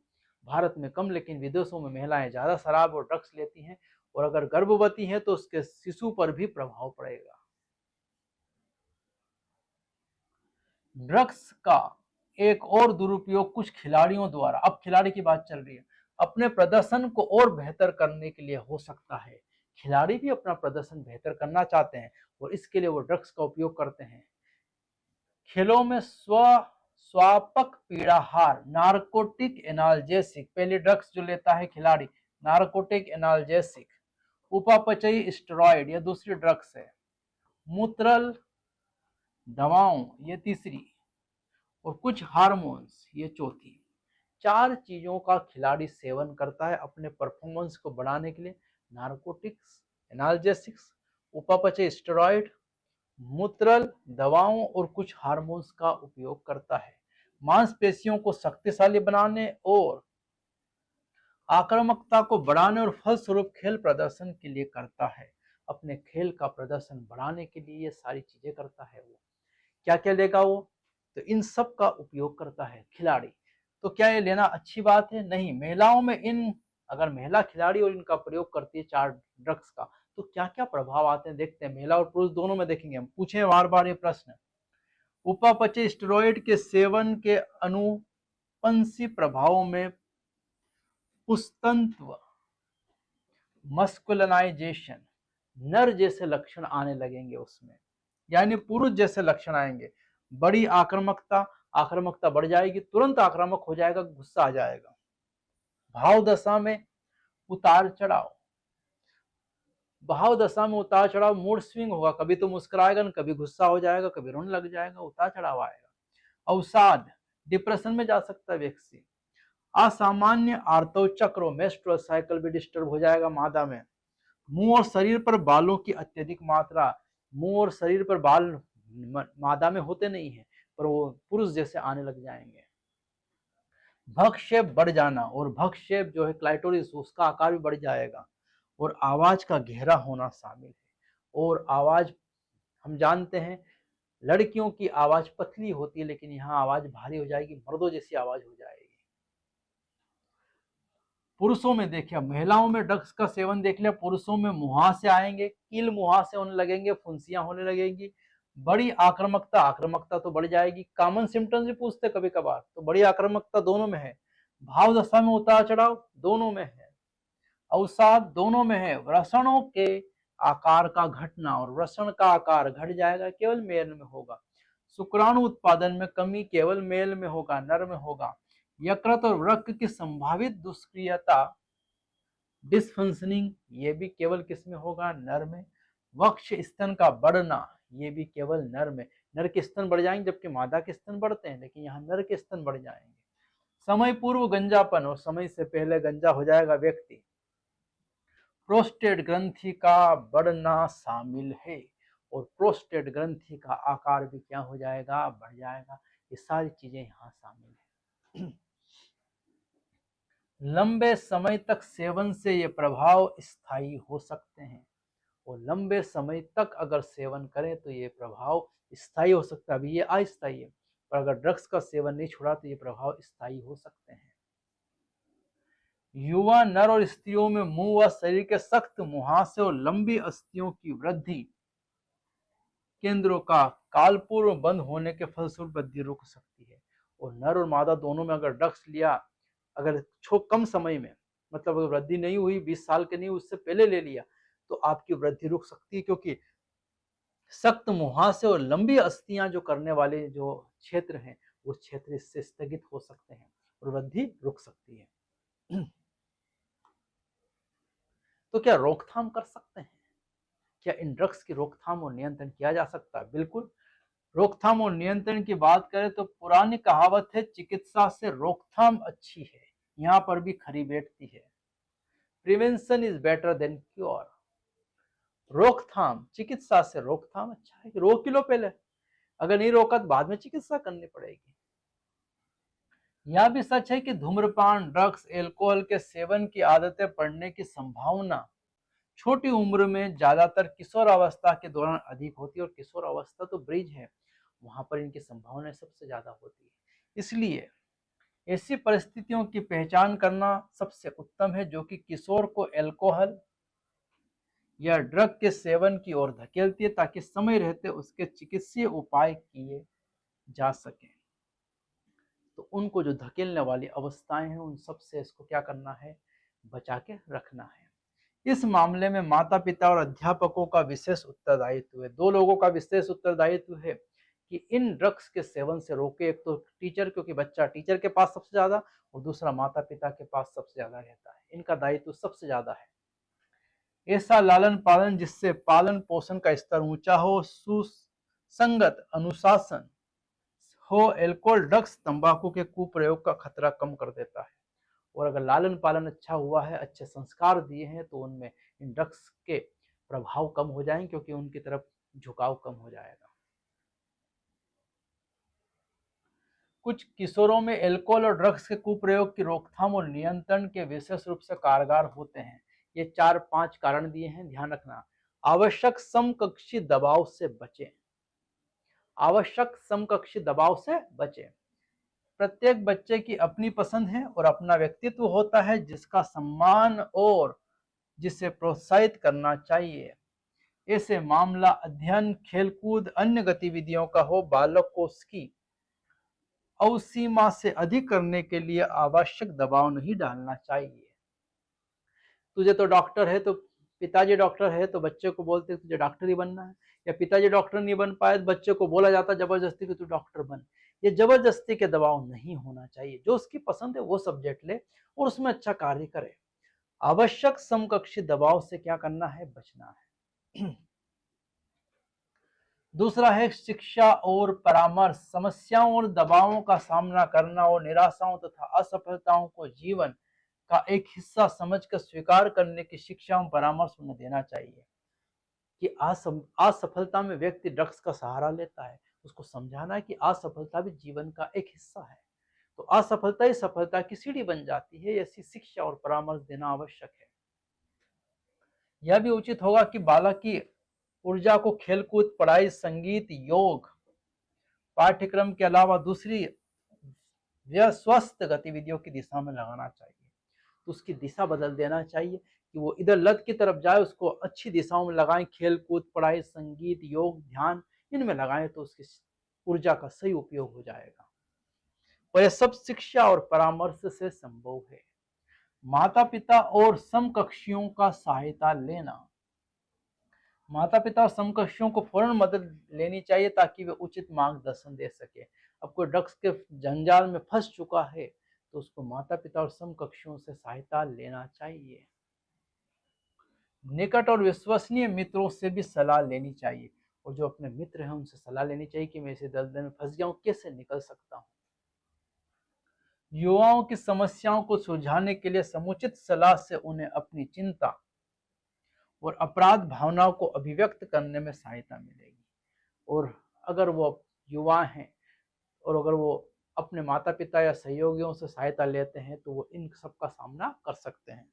भारत में कम लेकिन विदेशों में महिलाएं ज्यादा शराब और ड्रग्स लेती हैं और अगर गर्भवती है तो उसके शिशु पर भी प्रभाव पड़ेगा। ड्रग्स का एक और दुरुपयोग कुछ खिलाड़ियों द्वारा, अब खिलाड़ी की बात चल रही है, अपने प्रदर्शन को और बेहतर करने के लिए हो सकता है। खिलाड़ी भी अपना प्रदर्शन बेहतर करना चाहते हैं और इसके लिए वो ड्रग्स का उपयोग करते हैं। खेलों में स्वापक पीड़ाहार, नार्कोटिक एनाल्जेसिक, पहले ड्रग्स जो लेता है खिलाड़ी नार्कोटिक एनाल्जेसिक, उपापचयी स्टेरॉइड यह दूसरी ड्रग्स है, मूत्रल दवाओं ये तीसरी और कुछ हार्मोन्स ये चौथी। 4 चीजों का खिलाड़ी सेवन करता है अपने परफॉर्मेंस को बढ़ाने के लिए, नार्कोटिक्स, एनाल्जेसिक्स, उपापचय स्टेरॉइड, मूत्रल दवाओं और कुछ हार्मोन्स का उपयोग करता है। मांसपेशियों को शक्तिशाली बनाने और आक्रामकता को बढ़ाने और फलस्वरूप खेल प्रदर्शन के लिए करता है। अपने खेल का प्रदर्शन बढ़ाने के लिए ये सारी चीजें करता है। वो क्या क्या लेगा वो, तो इन सब का उपयोग करता है खिलाड़ी। तो क्या ये लेना अच्छी बात है? नहीं। महिलाओं में अगर महिला खिलाड़ी और इनका प्रयोग करती है 4 ड्रग्स का तो क्या क्या प्रभाव आते हैं देखते हैं। महिला और पुरुष दोनों में देखेंगे हम, पूछे बार बार ये प्रश्न। उपापचय स्टेरॉइड के सेवन के अनुपंसी प्रभावों में पुस्तंत्व, मस्कुलिनाइजेशन, नर जैसे लक्षण आने लगेंगे उसमें, यानी पुरुष जैसे लक्षण आएंगे। बड़ी आक्रामकता बढ़ जाएगी, तुरंत आक्रामक हो जाएगा, गुस्सा आ जाएगा। भाव दशा में उतार चढ़ाव, मूड स्विंग होगा, कभी तो मुस्कुराएगा, कभी गुस्सा हो जाएगा, कभी रोने लग जाएगा, उतार चढ़ाव आएगा। अवसाद, डिप्रेशन में जा सकता है व्यक्ति। असामान्य आर्तव चक्र, मेस्ट्रुअल साइकिल भी डिस्टर्ब हो जाएगा मादा में। मुंह और शरीर पर बालों की अत्यधिक मात्रा, मुंह और शरीर पर बाल मादा में होते नहीं है पर वो पुरुष जैसे आने लग जाएंगे। भक्षेप बढ़ जाना, और भक्षेप जो है क्लाइटोरिस उसका आकार भी बढ़ जाएगा और आवाज का गहरा होना शामिल है। और आवाज हम जानते हैं लड़कियों की आवाज पतली होती है लेकिन यहाँ आवाज भारी हो जाएगी, मर्दों जैसी आवाज हो जाएगी। पुरुषों में देखिए, महिलाओं में ड्रग्स का सेवन देख लिया, पुरुषों में मुहासे आएंगे, कील मुहासे होने लगेंगे, फुंसियां होने लगेंगी, बड़ी आक्रामकता तो बढ़ जाएगी। कॉमन सिम्टम्स भी पूछते कभी कभार, तो बड़ी आक्रामकता दोनों में है। भाव दशा में उतार चढ़ाव दोनों में है, अवसाद दोनों में है। वृषणों के आकार का घटना, और वृषण का आकार घट जाएगा, केवल मेल में होगा। शुक्राणु उत्पादन में कमी केवल मेल में होगा, नर में होगा। यकृत और वृक्क की संभावित दुष्क्रियता, डिसफंक्शनिंग, ये भी केवल किस में होगा, नर में। वक्ष स्तन का बढ़ना, ये भी केवल नर में। नर के स्तन बढ़ जाएंगे जबकि मादा के स्तन बढ़ते हैं, लेकिन यहाँ नर के स्तन बढ़ जाएंगे। समय पूर्व गंजापन, और समय से पहले गंजा हो जाएगा व्यक्ति। प्रोस्टेट ग्रंथि का बढ़ना शामिल है, और प्रोस्टेट ग्रंथि का आकार भी क्या हो जाएगा, बढ़ जाएगा। ये सारी चीजें यहाँ शामिल है। लंबे समय तक सेवन से ये प्रभाव स्थायी हो सकते हैं, और लंबे समय तक अगर सेवन करें तो ये प्रभाव स्थायी हो सकता है। अभी ये अस्थायी है, पर अगर ड्रग्स का सेवन नहीं छोड़ा तो ये प्रभाव स्थायी हो सकते हैं। युवा नर और स्त्रियों में मुंह व शरीर के सख्त मुहासे और लंबी अस्थियों की वृद्धि केंद्रों का कालपूर्व बंद होने के फलस्वरूप वृद्धि रुक सकती है। और नर और मादा दोनों में अगर ड्रग्स लिया, अगर कम समय में, मतलब अगर वृद्धि नहीं हुई, 20 साल के नहीं, उससे पहले ले लिया, तो आपकी वृद्धि रुक सकती है, क्योंकि सख्त मुहासे और लंबी अस्थियां जो करने वाले जो क्षेत्र हैं, वो क्षेत्र इससे स्थगित हो सकते हैं और वृद्धि रुक सकती है। तो क्या रोकथाम कर सकते हैं? क्या इन ड्रग्स की रोकथाम और नियंत्रण किया जा सकता है? बिल्कुल। रोकथाम और नियंत्रण की बात करें तो पुरानी कहावत है, चिकित्सा से रोकथाम अच्छी है, यहां पर भी खरी बैठती है। Prevention is better than cure. रोकथाम, चिकित्सा से रोकथाम अच्छा है, कि रोक ही लो पहले, अगर नहीं रोका तो बाद में चिकित्सा करनी पड़ेगी। यह भी सच है कि धूम्रपान, ड्रग्स, एल्कोहल के सेवन की आदतें पड़ने की संभावना छोटी उम्र में ज्यादातर किशोर अवस्था के दौरान अधिक होती है, और किशोर अवस्था तो ब्रिज है, वहां पर इनकी संभावना सबसे ज्यादा होती है। इसलिए ऐसी परिस्थितियों की पहचान करना सबसे उत्तम है जो कि किशोर को अल्कोहल या ड्रग के सेवन की ओर धकेलती है, ताकि समय रहते उसके चिकित्सीय उपाय किए जा सके। तो उनको जो धकेलने वाली अवस्थाएं हैं, उन सब से इसको क्या करना है, बचा के रखना है। इस मामले में माता पिता और अध्यापकों का विशेष उत्तरदायित्व है। दो लोगों का विशेष उत्तरदायित्व है कि इन ड्रग्स के सेवन से रोके। एक तो टीचर, क्योंकि बच्चा टीचर के पास सबसे ज्यादा, और दूसरा माता पिता के पास सबसे ज्यादा रहता है, इनका दायित्व सबसे ज्यादा है। ऐसा लालन पालन जिससे पालन पोषण का स्तर ऊंचा हो, सुसंगत अनुशासन हो, अल्कोहल, ड्रग्स, तंबाकू के कुप्रयोग का खतरा कम कर देता है। और अगर लालन पालन अच्छा हुआ है, अच्छे संस्कार दिए हैं, तो उनमें इन ड्रग्स के प्रभाव कम हो जाएंगे, क्योंकि उनकी तरफ झुकाव कम हो जाएगा। कुछ किशोरों में अल्कोहल और ड्रग्स के कुप्रयोग की रोकथाम और नियंत्रण के विशेष रूप से कारगर होते हैं। ये 4-5 कारण दिए हैं, ध्यान रखना। आवश्यक समकक्षी दबाव से बचें। आवश्यक समकक्षी दबाव से बचें। प्रत्येक बच्चे की अपनी पसंद है और अपना व्यक्तित्व होता है, जिसका सम्मान और जिसे प्रोत्साहित करना चाहिए। ऐसे मामला अध्ययन, खेलकूद, अन्य गतिविधियों का हो, बालक को उसकी अवसीमा से अधिक करने के लिए आवश्यक दबाव नहीं डालना चाहिए। तुझे तो डॉक्टर है, तो पिताजी डॉक्टर है तो बच्चे को बोलते तुझे डॉक्टर ही बनना है, या पिताजी डॉक्टर नहीं बन पाए तो बच्चे को बोला जाता जबरदस्ती कि तू डॉक्टर बन। ये जबरदस्ती के दबाव नहीं होना चाहिए। जो उसकी पसंद है वो सब्जेक्ट ले और उसमें अच्छा कार्य करे। आवश्यक समकक्षी दबाव से क्या करना है, बचना है। दूसरा है शिक्षा और परामर्श। समस्याओं और दबावों का सामना करना और निराशाओं तथा असफलताओं को जीवन का एक हिस्सा समझकर स्वीकार करने की शिक्षा और परामर्श उन्हें देना चाहिए। कि असफलता में व्यक्ति ड्रग्स का सहारा लेता है, उसको समझाना है कि असफलता भी जीवन का एक हिस्सा है, तो असफलता ही सफलता की सीढ़ी बन जाती है। ऐसी शिक्षा और परामर्श देना आवश्यक है। यह भी उचित होगा कि बालक की ऊर्जा को खेलकूद, पढ़ाई, संगीत, योग पाठ्यक्रम के अलावा दूसरी स्वस्थ गतिविधियों की दिशा में लगाना चाहिए। तो उसकी दिशा बदल देना चाहिए कि वो इधर लत की तरफ जाए, उसको अच्छी दिशाओं में लगाएं। खेल कूद, पढ़ाई, संगीत, योग, ध्यान, इनमें लगाएं तो उसकी ऊर्जा का सही उपयोग हो जाएगा। और यह सब शिक्षा और परामर्श से संभव है। माता पिता और समकक्षियों का सहायता लेना। माता पिता और समकक्षियों को फौरन मदद लेनी चाहिए ताकि वे उचित मार्गदर्शन दे सके। अब कोई ड्रग्स के जंजाल में फंस चुका है तो उसको माता पिता और समकक्षियों से सहायता लेना चाहिए। निकट और विश्वसनीय मित्रों से भी सलाह लेनी चाहिए, और जो अपने मित्र हैं उनसे सलाह लेनी चाहिए कि मैं इसे दलदल में फंस गया हूं, कैसे निकल सकता हूं। युवाओं की समस्याओं को सुलझाने के लिए समुचित सलाह से उन्हें अपनी चिंता और अपराध भावनाओं को अभिव्यक्त करने में सहायता मिलेगी। और अगर वो युवा हैं और अगर वो अपने माता पिता या सहयोगियों से सहायता लेते हैं तो वो इन सब का सामना कर सकते हैं।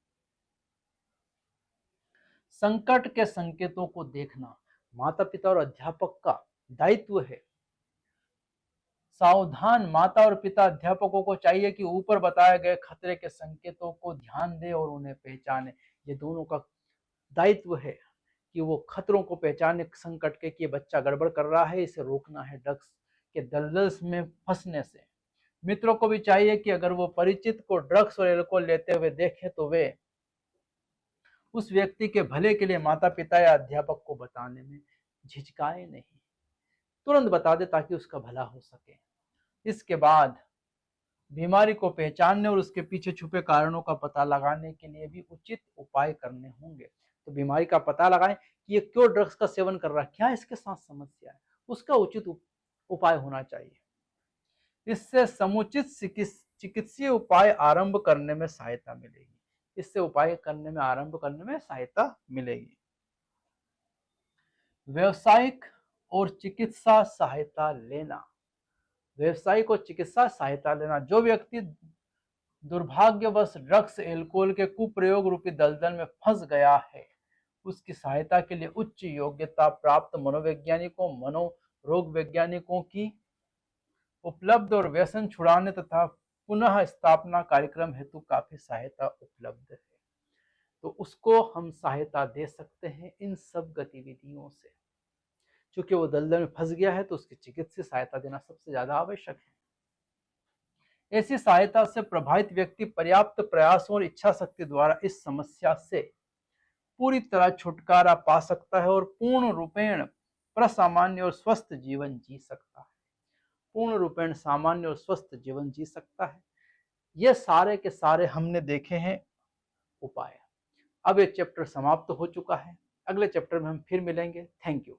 संकट के संकेतों को देखना माता पिता और अध्यापक का दायित्व है। सावधान माता और पिता अध्यापकों को चाहिए कि ऊपर बताए गए खतरे के संकेतों को ध्यान दे और उन्हें पहचाने। ये दोनों का दायित्व है कि वो खतरों को पहचाने संकट के कि ये बच्चा गड़बड़ कर रहा है, इसे रोकना है ड्रग्स के दलदल में फंसने से। मित्रों को भी चाहिए कि अगर वो परिचित को ड्रग्स और एल्कोहल लेते हुए देखे तो वे उस व्यक्ति के भले के लिए माता पिता या अध्यापक को बताने में झिझकाए नहीं, तुरंत बता दे ताकि उसका भला हो सके। इसके बाद बीमारी को पहचानने और उसके पीछे छुपे कारणों का पता लगाने के लिए भी उचित उपाय करने होंगे। तो बीमारी का पता लगाएं कि ये क्यों ड्रग्स का सेवन कर रहा है, क्या इसके साथ समस्या है, उसका उचित उपाय होना चाहिए। इससे समुचित चिकित्सीय उपाय आरंभ करने में सहायता मिलेगी। इससे उपाय करने में आरंभ करने में सहायता मिलेगी। व्यवसायिक और चिकित्सा सहायता लेना। व्यवसायिक और चिकित्सा सहायता लेना। जो व्यक्ति दुर्भाग्यवश ड्रग्स एल्कोहल के कुप्रयोग रूपी दलदल में फंस गया है, उसकी सहायता के लिए उच्च योग्यता प्राप्त मनोवैज्ञानिकों, मनोरोग वैज्ञानिकों की उपलब्ध और व्यसन छुड़ाने तथा पुनः स्थापना कार्यक्रम हेतु काफी सहायता उपलब्ध है। तो उसको हम सहायता दे सकते हैं इन सब गतिविधियों से। चूंकि वो दलदल में फंस गया है तो उसकी चिकित्सीय सहायता देना सबसे ज्यादा आवश्यक है। ऐसी सहायता से प्रभावित व्यक्ति पर्याप्त प्रयासों और इच्छा शक्ति द्वारा इस समस्या से पूरी तरह छुटकारा पा सकता है और पूर्ण रूपेण प्रसामान्य और स्वस्थ जीवन जी सकता है। पूर्ण रूपेण सामान्य और स्वस्थ जीवन जी सकता है। ये सारे के सारे हमने देखे हैं उपाय। अब ये चैप्टर समाप्त हो चुका है। अगले चैप्टर में हम फिर मिलेंगे। Thank you.